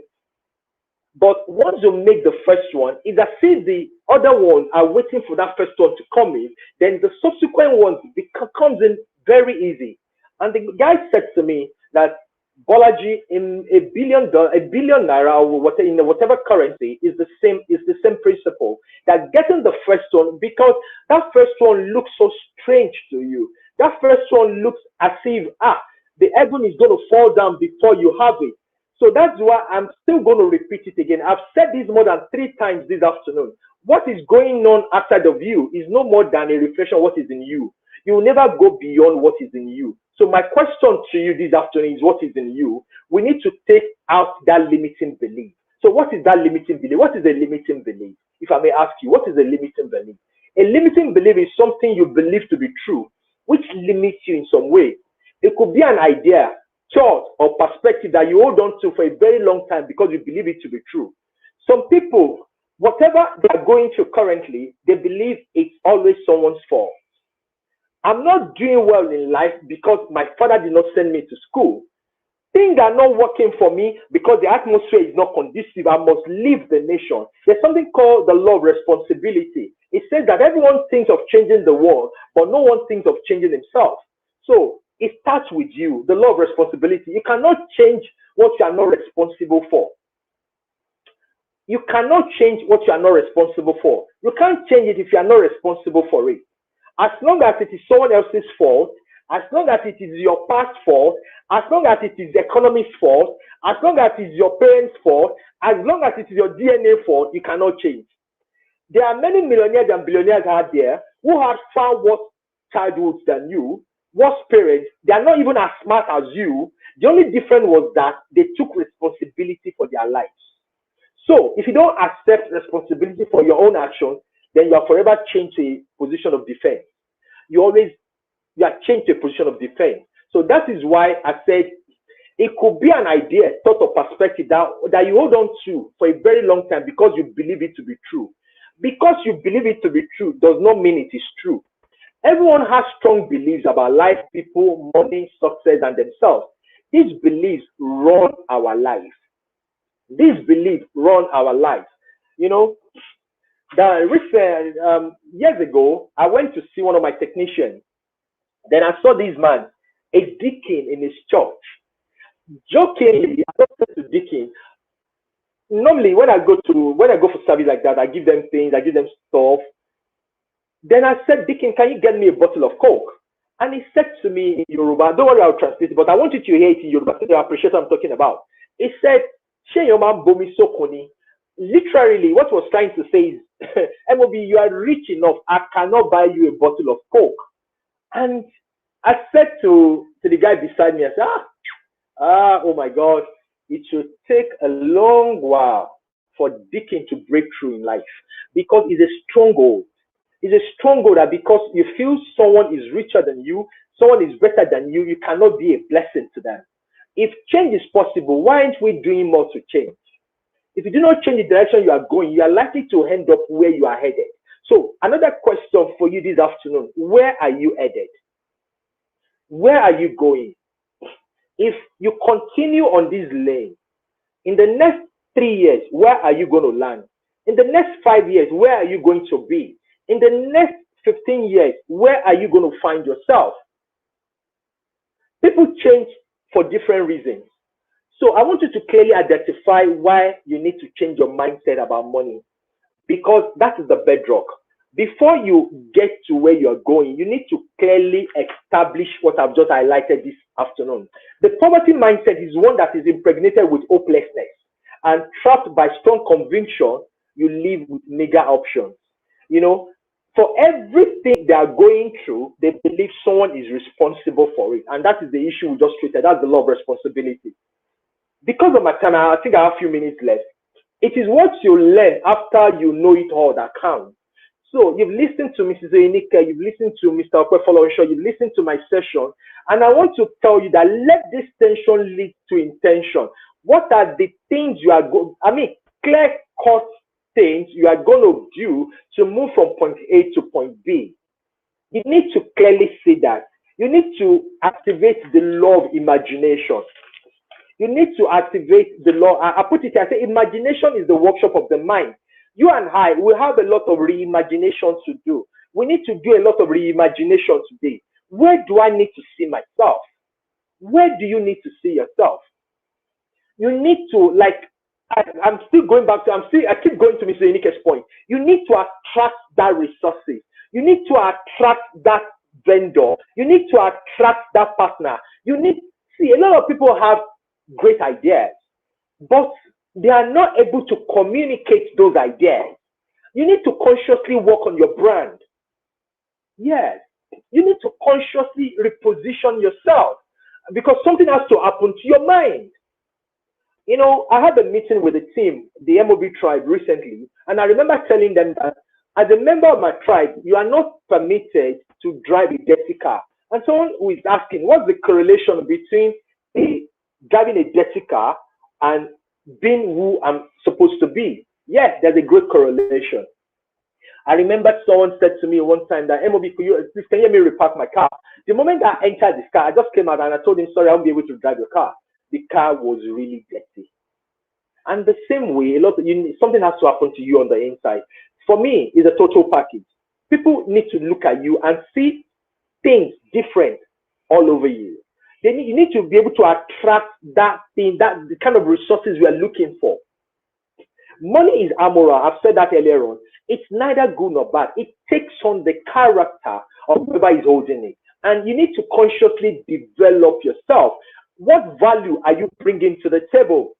But once you make the first one, it's as if the other ones are waiting for that first one to come in, then the subsequent ones comes in very easy. And the guy said to me that Bolaji, in a billion naira or whatever, in whatever currency, is the same principle. That getting the first one, because that first one looks so strange to you. That first one looks as if the heaven is going to fall down before you have it. So that's why I'm still going to repeat it again. I've said this more than 3 times this afternoon. What is going on outside of you is no more than a reflection of what is in you. You will never go beyond what is in you. So my question to you this afternoon is what is in you. We need to take out that limiting belief. So what is that limiting belief? What is a limiting belief? If I may ask you, what is a limiting belief? A limiting belief is something you believe to be true, which limits you in some way. It could be an idea, thought, or perspective that you hold on to for a very long time because you believe it to be true. Some people, whatever they are going through currently, they believe it's always someone's fault. I'm not doing well in life because my father did not send me to school. Things are not working for me because the atmosphere is not conducive. I must leave the nation. There's something called the law of responsibility. It says that everyone thinks of changing the world, but no one thinks of changing himself. So it starts with you, the law of responsibility. You cannot change what you are not responsible for. You cannot change what you are not responsible for. You can't change it if you are not responsible for it. As long as it is someone else's fault, as long as it is your past fault, as long as it is the economy's fault, as long as it is your parents' fault, as long as it is your DNA fault, you cannot change. There are many millionaires and billionaires out there who had far worse childhoods than you, worse parents. They are not even as smart as you. The only difference was that they took responsibility for their lives. So if you don't accept responsibility for your own actions, then you are forever changed to a position of defense. You are changed to a position of defense. So that is why I said it could be an idea, thought or perspective that you hold on to for a very long time because you believe it to be true. Because you believe it to be true does not mean it is true. Everyone has strong beliefs about life, people, money, success, and themselves. These beliefs run our life. These beliefs run our lives. You know, years ago, I went to see one of my technicians. Then I saw this man, a deacon in his church. Jokingly, I said to deacon, normally when I go for service like that, I give them things, I give them stuff. Then I said, Deacon, can you get me a bottle of Coke? And he said to me in Yoruba, don't worry, I'll translate it, but I want you to hear it in Yoruba so you appreciate what I'm talking about. He said, Sheyoman bomi sokoni. Literally, what he was trying to say is, MOB, you are rich enough. I cannot buy you a bottle of Coke. And I said to the guy beside me, I said, oh my God, it should take a long while for Deacon to break through in life because it's a stronghold. It's a stronghold that because you feel someone is richer than you, someone is better than you, you cannot be a blessing to them. If change is possible, why aren't we doing more to change? If you do not change the direction you are going, you are likely to end up where you are headed. So another question for you this afternoon, where are you headed? Where are you going? If you continue on this lane, in the next 3 years, where are you going to land? In the next 5 years, where are you going to be? In the next 15 years, where are you going to find yourself? People change for different reasons. So I want you to clearly identify why you need to change your mindset about money, because that is the bedrock. Before you get to where you're going, you need to clearly establish what I've just highlighted this afternoon. The poverty mindset is one that is impregnated with hopelessness, and trapped by strong conviction, you live with meager options. You know, for everything they are going through, they believe someone is responsible for it. And that is the issue we just treated. That's the law of responsibility. Because of my time, I think I have a few minutes left. It is what you learn after you know it all that counts. So you've listened to Mrs. Enika, you've listened to Mr. Okwefolowensho, you've listened to my session, and I want to tell you that let this tension lead to intention. What are the things you are clear-cut things you are going to do to move from point A to point B? You need to clearly see that. You need to activate the law of imagination. You need to activate the law. I put it here, I say imagination is the workshop of the mind. You and I will have a lot of reimagination to do. We need to do a lot of reimagination today. Where do I need to see myself? Where do you need to see yourself? You need to, I keep going to Mr. Unike's point. You need to attract that resources. You need to attract that vendor. You need to attract that partner. A lot of people have great ideas, but they are not able to communicate those ideas. You need to consciously work on your brand. Yes, you need to consciously reposition yourself because something has to happen to your mind. You know, I had a meeting with the team, the MOB tribe recently, and I remember telling them that as a member of my tribe, you are not permitted to drive a dirty car. And someone who is asking, what's the correlation between driving a dirty car and being who I'm supposed to be? Yes, there's a great correlation. I remember someone said to me one time that MOB, please can you help me repark my car? The moment I entered this car, I just came out and I told him, sorry, I won't be able to drive your car. The car was really dirty. And the same way, something has to happen to you on the inside. For me, it's a total package. People need to look at you and see things different all over you. You need to be able to attract that thing, the kind of resources we are looking for. Money is amoral. I've said that earlier on. It's neither good nor bad. It takes on the character of whoever is holding it. And you need to consciously develop yourself. What value are you bringing to the table?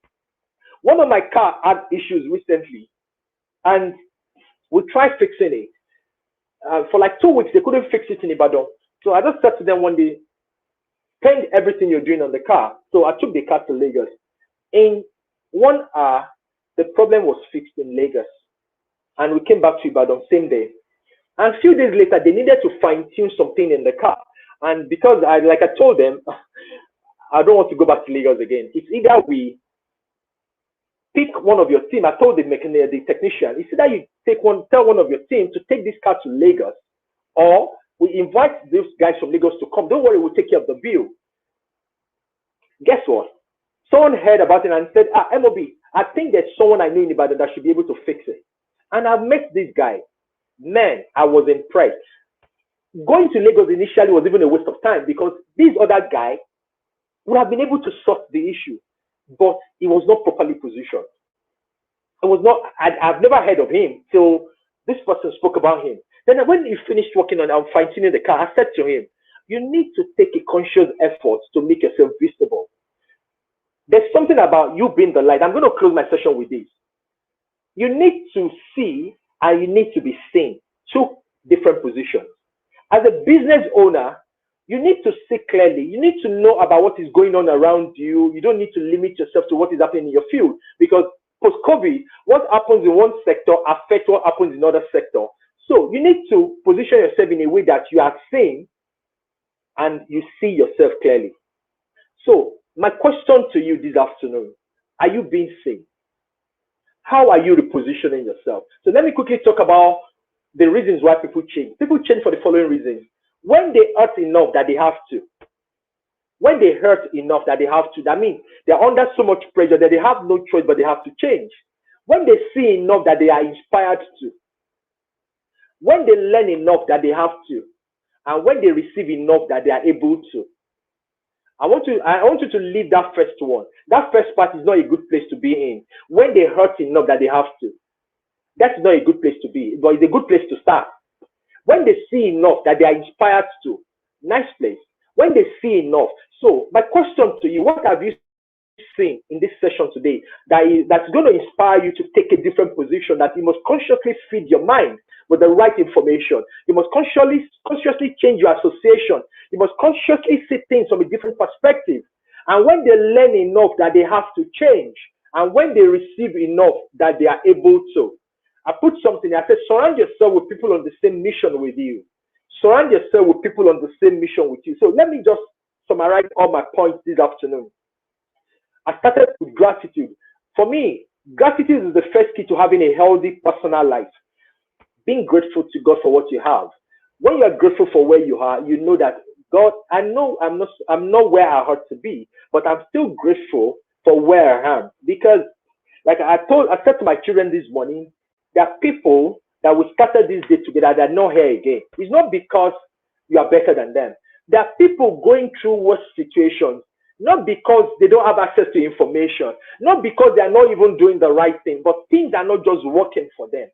One of my car had issues recently, and we tried fixing it. For like 2 weeks, they couldn't fix it in Ibadan. So I just said to them one day, spend everything you're doing on the car. So I took the car to Lagos. In 1 hour, the problem was fixed in Lagos. And we came back to Ibadan same day. And a few days later, they needed to fine-tune something in the car. And because I told them, I don't want to go back to Lagos again. It's either we pick one of your team. I told the technician, it's either you tell one of your team to take this car to Lagos, or we invite those guys from Lagos to come. Don't worry, we'll take care of the bill. Guess what? Someone heard about it and said, MOB, I think there's someone I know in Ibadan that should be able to fix it. And I met this guy. Man, I was impressed. Going to Lagos initially was even a waste of time because this other guy would have been able to sort the issue, but he was not properly positioned. I've never heard of him till this person spoke about him. Then when he finished working on fine-tuning the car, I said to him, you need to take a conscious effort to make yourself visible. There's something about you being the light. I'm going to close my session with this. You need to see and you need to be seen. Two different positions. As a business owner, you need to see clearly. You need to know about what is going on around you. You don't need to limit yourself to what is happening in your field, because post-COVID, what happens in one sector affects what happens in another sector. So you need to position yourself in a way that you are seen and you see yourself clearly. So my question to you this afternoon, are you being seen? How are you repositioning yourself? So let me quickly talk about the reasons why people change. People change for the following reasons. When they hurt enough that they have to. When they hurt enough that they have to, that means they're under so much pressure that they have no choice but they have to change. When they see enough that they are inspired to. When they learn enough that they have to. And when they receive enough that they are able to. I want you to leave that first one. That first part is not a good place to be in. When they hurt enough that they have to. That's not a good place to be, but it's a good place to start. When they see enough that they are inspired to, nice place. When they see enough. So my question to you, what have you seen in this session today that's going to inspire you to take a different position, that you must consciously feed your mind with the right information? You must consciously change your association. You must consciously see things from a different perspective. And when they learn enough that they have to change, and when they receive enough that they are able to, I put something, I said, surround yourself with people on the same mission with you. Surround yourself with people on the same mission with you. So let me just summarize all my points this afternoon. I started with gratitude. For me, gratitude is the first key to having a healthy personal life. Being grateful to God for what you have. When you are grateful for where you are, you know that God, I know I'm not where I ought to be, but I'm still grateful for where I am. Because like I said to my children this morning, there are people that will scatter this day together that are not here again. It's not because you are better than them. There are people going through worse situations, not because they don't have access to information, not because they are not even doing the right thing, but things are not just working for them.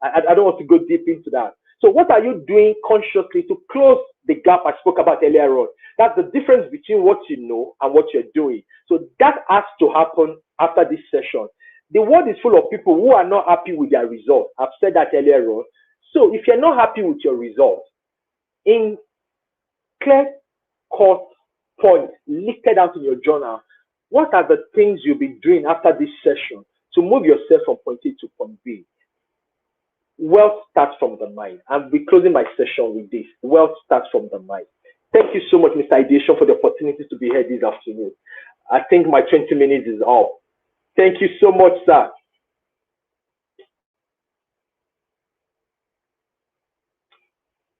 I don't want to go deep into that. So what are you doing consciously to close the gap I spoke about earlier on? That's the difference between what you know and what you're doing. So that has to happen after this session. The world is full of people who are not happy with their results. I've said that earlier on. So if you're not happy with your results, in clear-cut points listed out in your journal, what are the things you'll be doing after this session to move yourself from point A to point B? Wealth starts from the mind. I'll be closing my session with this. Wealth starts from the mind. Thank you so much, Mr. Ideation, for the opportunity to be here this afternoon. I think my 20 minutes is up. Thank you so much, sir.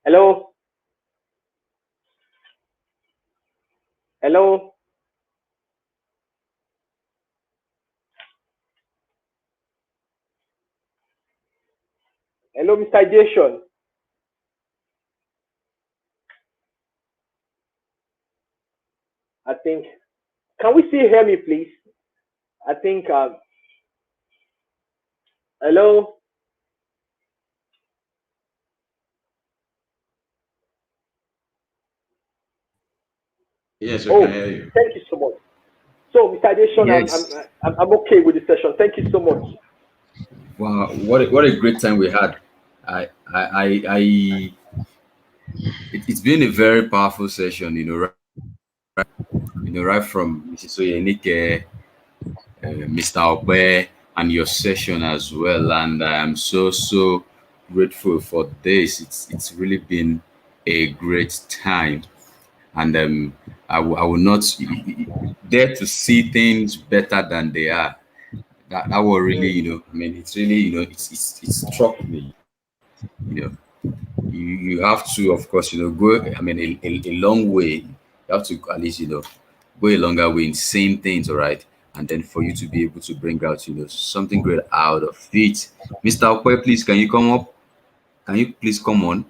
Hello, hello, hello, Mr. Jason. I think. Can we still hear me, please? I think. Hello. Yes, we can Oh, hear you. thank you so much. So, Mr. Jason, Yes. I'm okay with the session. Thank you so much. Wow, what a great time we had. I it's been a very powerful session, right from Mrs. Oyenike, Mr. Obe, and your session as well. And I am so grateful for this. It's really been a great time, and I will not dare to see things better than they are. That will really, Mm, I mean, it's really, it struck me, you know. You have to, of course, go. I mean, a long way. You have to at least, go a longer way in saying things, all right, and then for you to be able to bring out, something great out of it. Mr. Okwe, please, can you come up? Can you please come on?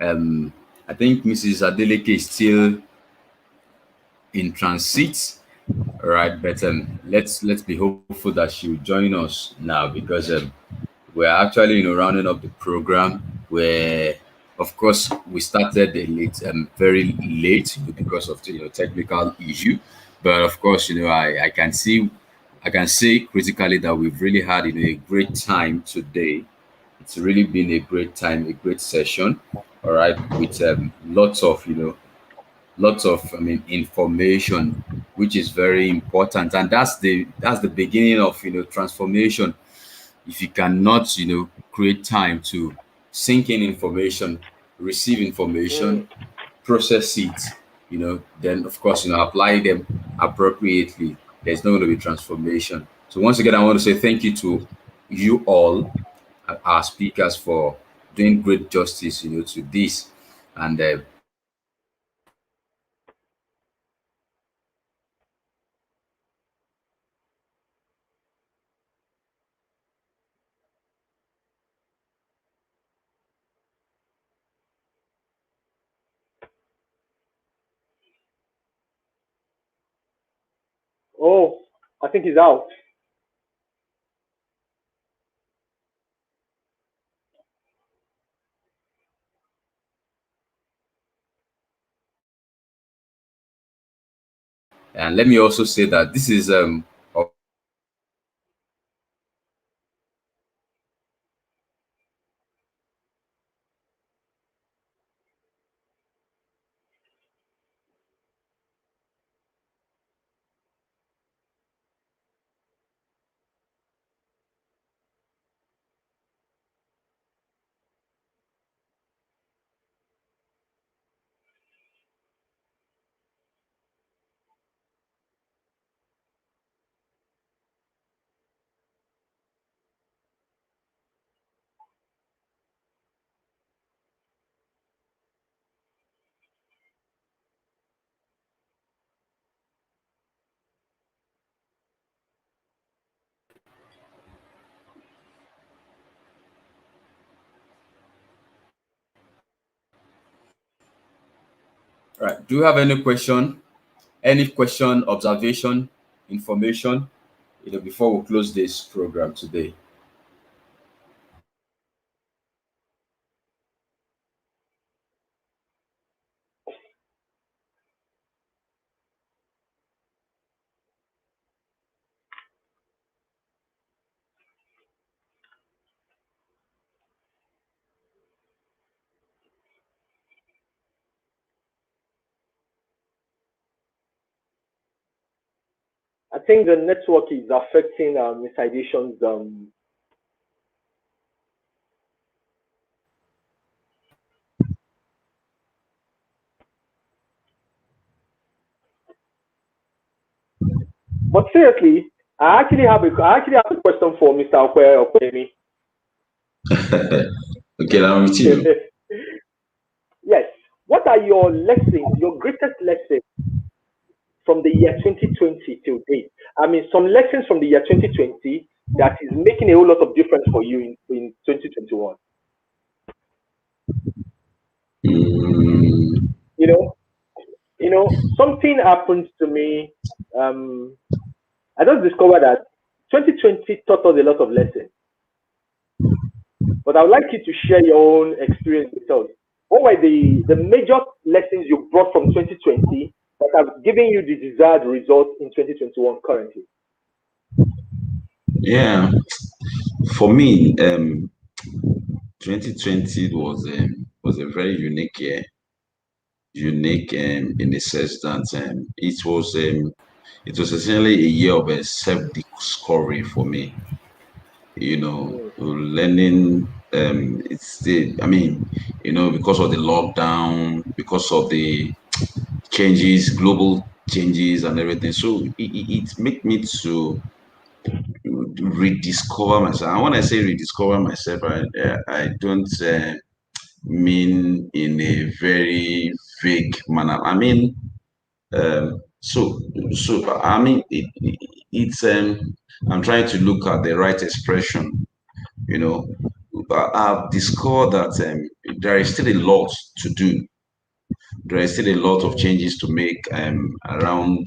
Um, I think Mrs. Adeleke is still in transit. All right, but let's be hopeful that she'll join us now because we're actually rounding up the program where, of course, we started a late, very late, because of the technical issue, but of course, I can say critically that we've really had a great time today. It's really been a great time, a great session. All right, with lots of, I mean, information, which is very important, and that's the beginning of transformation. If you cannot create time to sink in information, receive mm. information, process it, then of course apply them appropriately, there's not going to be transformation. So once again, I want to say thank you to you all, our speakers, for doing great justice to this. And Oh, I think he's out. let me also say that this is right. Do you have any question? Any question, observation, information, before we close this program today? I think the network is affecting Mr. Edition's. But seriously, I actually have a question for Mr. Okwemi. Okay, I'm with you. What are your lessons, your greatest lessons from the year 2020 till date? I mean, some lessons from the year 2020 that is making a whole lot of difference for you in 2021. Mm, You know, something happened to me. Um, I just discovered that 2020 taught us a lot of lessons. But I would like you to share your own experience with us. What were the major lessons you brought from 2020 that have given you the desired result in 2021 currently? yeah, for me, 2020 was a very unique year. Unique in the sense that it was essentially a year of a self discovery for me. You know, Mm, learning. It's the I mean, because of the lockdown, because of the changes, global changes, and everything. So it made me to rediscover myself. And when I say rediscover myself, I don't mean in a very vague manner. I mean, so I mean, it's I'm trying to look at the right expression. You know, I've discovered that there is still a lot to do. There is still a lot of mm, changes to make around.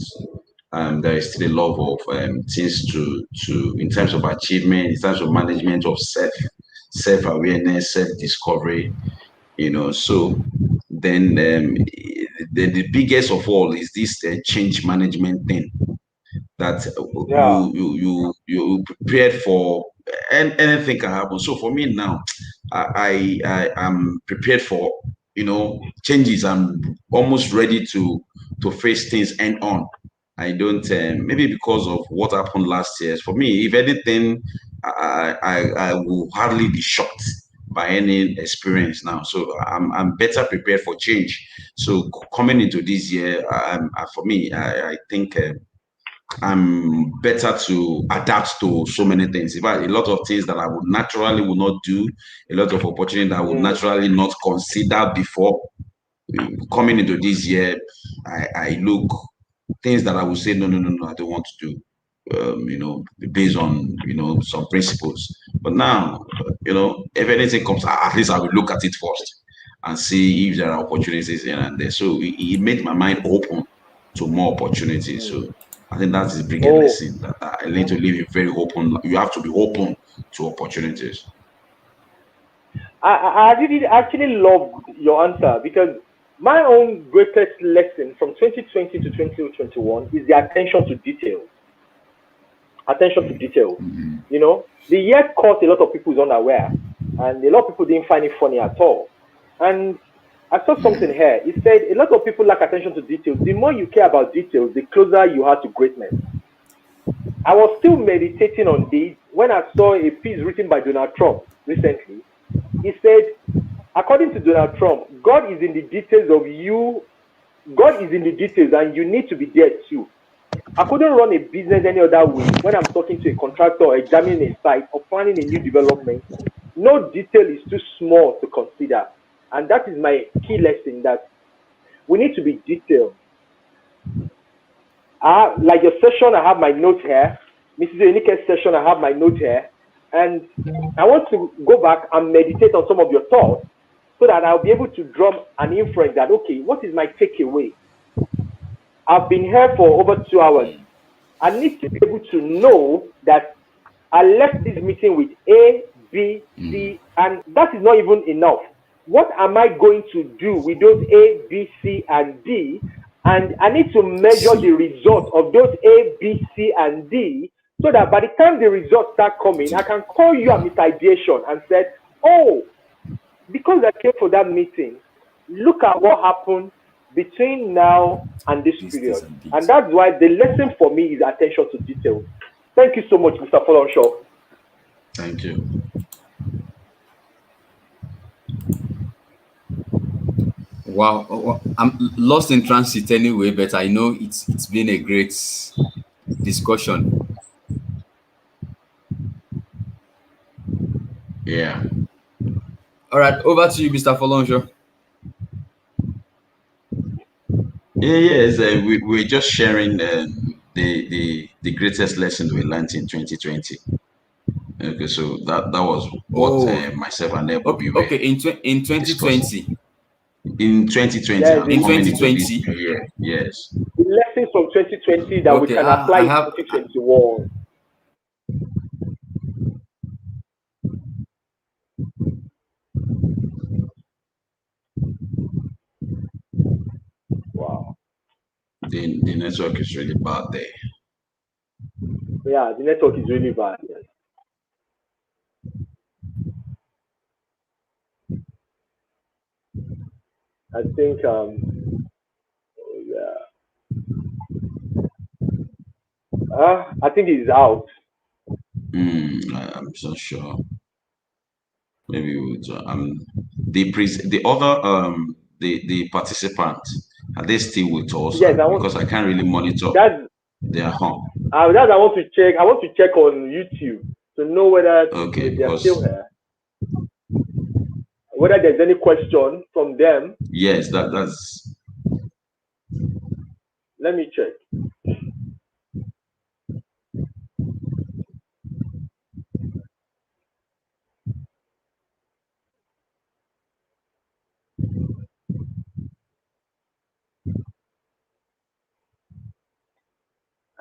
There is still a lot of things to in terms of achievement, in terms of management of self awareness, self discovery. So then the biggest of all is this change management thing that yeah. you prepared for, and anything can happen. So for me now, I am prepared for changes. I'm almost ready to face things end on. I don't maybe because of what happened last year. For me, if anything, I will hardly be shocked by any experience now. So I'm better prepared for change. So coming into this year, for me, I think. I'm better to adapt to so many things. In fact, a lot of things that I would naturally would not do, a lot of opportunities that I would Mm, naturally not consider before coming into this year, I look things that I would say, no, no, no, no, I don't want to do. Based on some principles. But now, if anything comes, at least I will look at it first and see if there are opportunities here and there. So it made my mind open to more opportunities. mm. So I think that is the biggest Oh, lesson that I need to leave it very open. You have to be open to opportunities. I really actually loved your answer because my own greatest lesson from 2020 to 2021 is the attention to details. Attention to details. The year caught a lot of people is unaware, and a lot of people didn't find it funny at all. And I saw something here. It said a lot of people lack attention to details. The more you care about details, the closer you are to greatness. I was still meditating on this when I saw a piece written by Donald Trump recently. He said, according to Donald Trump, God is in the details of you. God is in the details, and you need to be there too. I couldn't run a business any other way when I'm talking to a contractor or examining a site or planning a new development. No detail is too small to consider. And that is my key lesson that we need to be detailed. Like your session, I have my notes here. Mrs. Enike's session, I have my notes here. And I want to go back and meditate on some of your thoughts so that I'll be able to draw an inference that, okay, what is my takeaway? I've been here for over 2 hours. I need to be able to know that I left this meeting with A, B, C, and that is not even enough. What am I going to do with those A, B, C, and D? And I need to measure the result of those A, B, C, and D so that by the time the results start coming, I can call you at Mr. Ideation and say, oh, because I came for that meeting, look at what happened between now and this This period. and And this. that's why the lesson for me is attention to details. Thank you so much, Mr. Folonshaw. Thank you. Wow, I'm lost in transit anyway, but I know it's been a great discussion. Yeah. All right, over to you, Mr. Folonsho. Yes, we're just sharing the greatest lesson we learned in 2020. Okay, so that was what Oh, myself and okay, Ebobi were okay. In discussing 2020, in 2020 Yes, and in coming into this 2020. new year. Yes. the lessons from 2020 that we Okay, can apply I in have. 2021. Wow. The network is really bad there. Yeah, the network is really bad. Yes. I think yeah. I think he's out. I'm so sure. Maybe the other the participants, are they still with us? Yes, I want Because I can't really monitor that. their home. That I want to check. I want to check on YouTube to know whether Okay, they are still because here. Whether there's any question from them. yes, that's Let me check.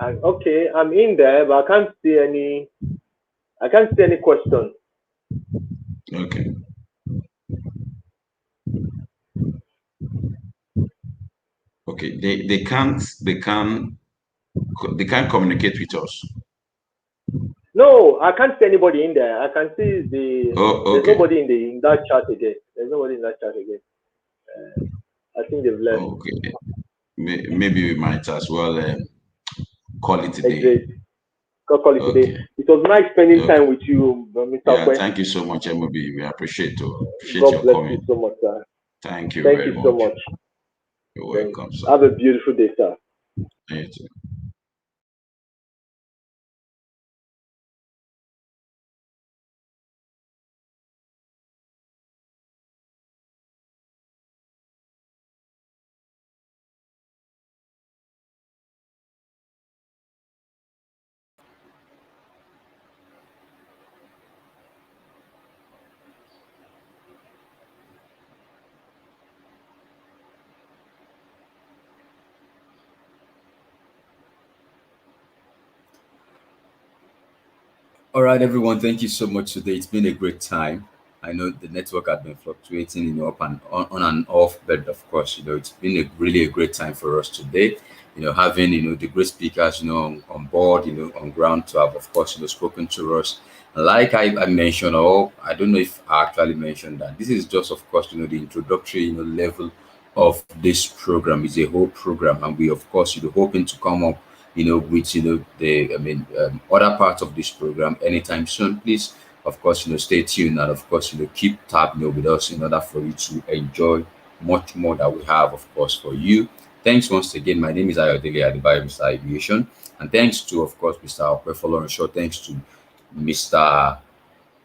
And okay, I'm in there, but I can't see any. I can't see any question. okay. Okay, they can't communicate with us. No, I can't see anybody in there. I can see the. Oh, There's okay. nobody in that chat again. There's nobody in that chat again. I think they've left. Okay. Maybe we might as well call it a day. Exit. Can't call it today. Okay. It was nice spending Okay. time with you, Mr. Yeah, Kwe. thank you so much, MOB. We appreciate God your bless you comment. so much, sir. Thank you Thank very you so much. much. You're Thanks. welcome, sir. Have a beautiful day, sir. You too. All right, everyone. Thank you so much today. It's been a great time. I know the network had been fluctuating, up and on and off, but of course, it's been really a great time for us today. Having the great speakers, on board, on ground to have, of course, spoken to us. Like I mentioned, or I don't know if I actually mentioned that this is just, of course, the introductory, level of this program. Is a whole program, and we, of course, hoping to come up with the other parts of this program anytime soon. Please, of course, stay tuned, and of course, keep tab with us in order for you to enjoy much more that we have, of course, for you. Thanks once again. My name is Ayodele Adebayo, Mr. Aviation, and thanks to, of course, Mr. Opefolo Show. Thanks to Mr.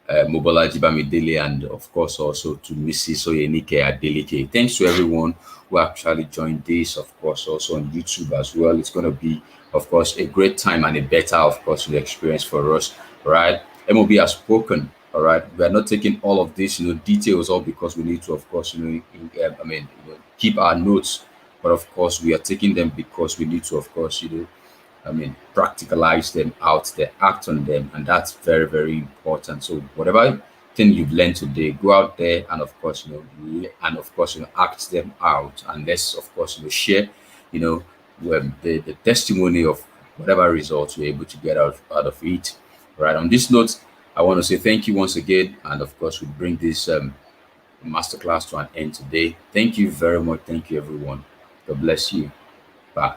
Mobolaji Bamidele, and of course also to Mrs. Oyenike Adelike. Thanks to everyone who actually joined this, of course, also on YouTube as well. It's going to be, of course, a great time and a better, of course, experience for us, right? MOB has spoken, all right? We are not taking all of this, details, all because we need to, of course, keep our notes, but of course, we are taking them because we need to, of course, practicalize them out there, act on them, and that's very, very important. So whatever thing you've learned today, go out there and of course, and of course, act them out, and let's of course, share, you know, the testimony of whatever results you're able to get out of it. Right. On this note, I want to say thank you once again, and of course, we bring this masterclass to an end today. Thank you very much. Thank you, everyone. God bless you. Bye.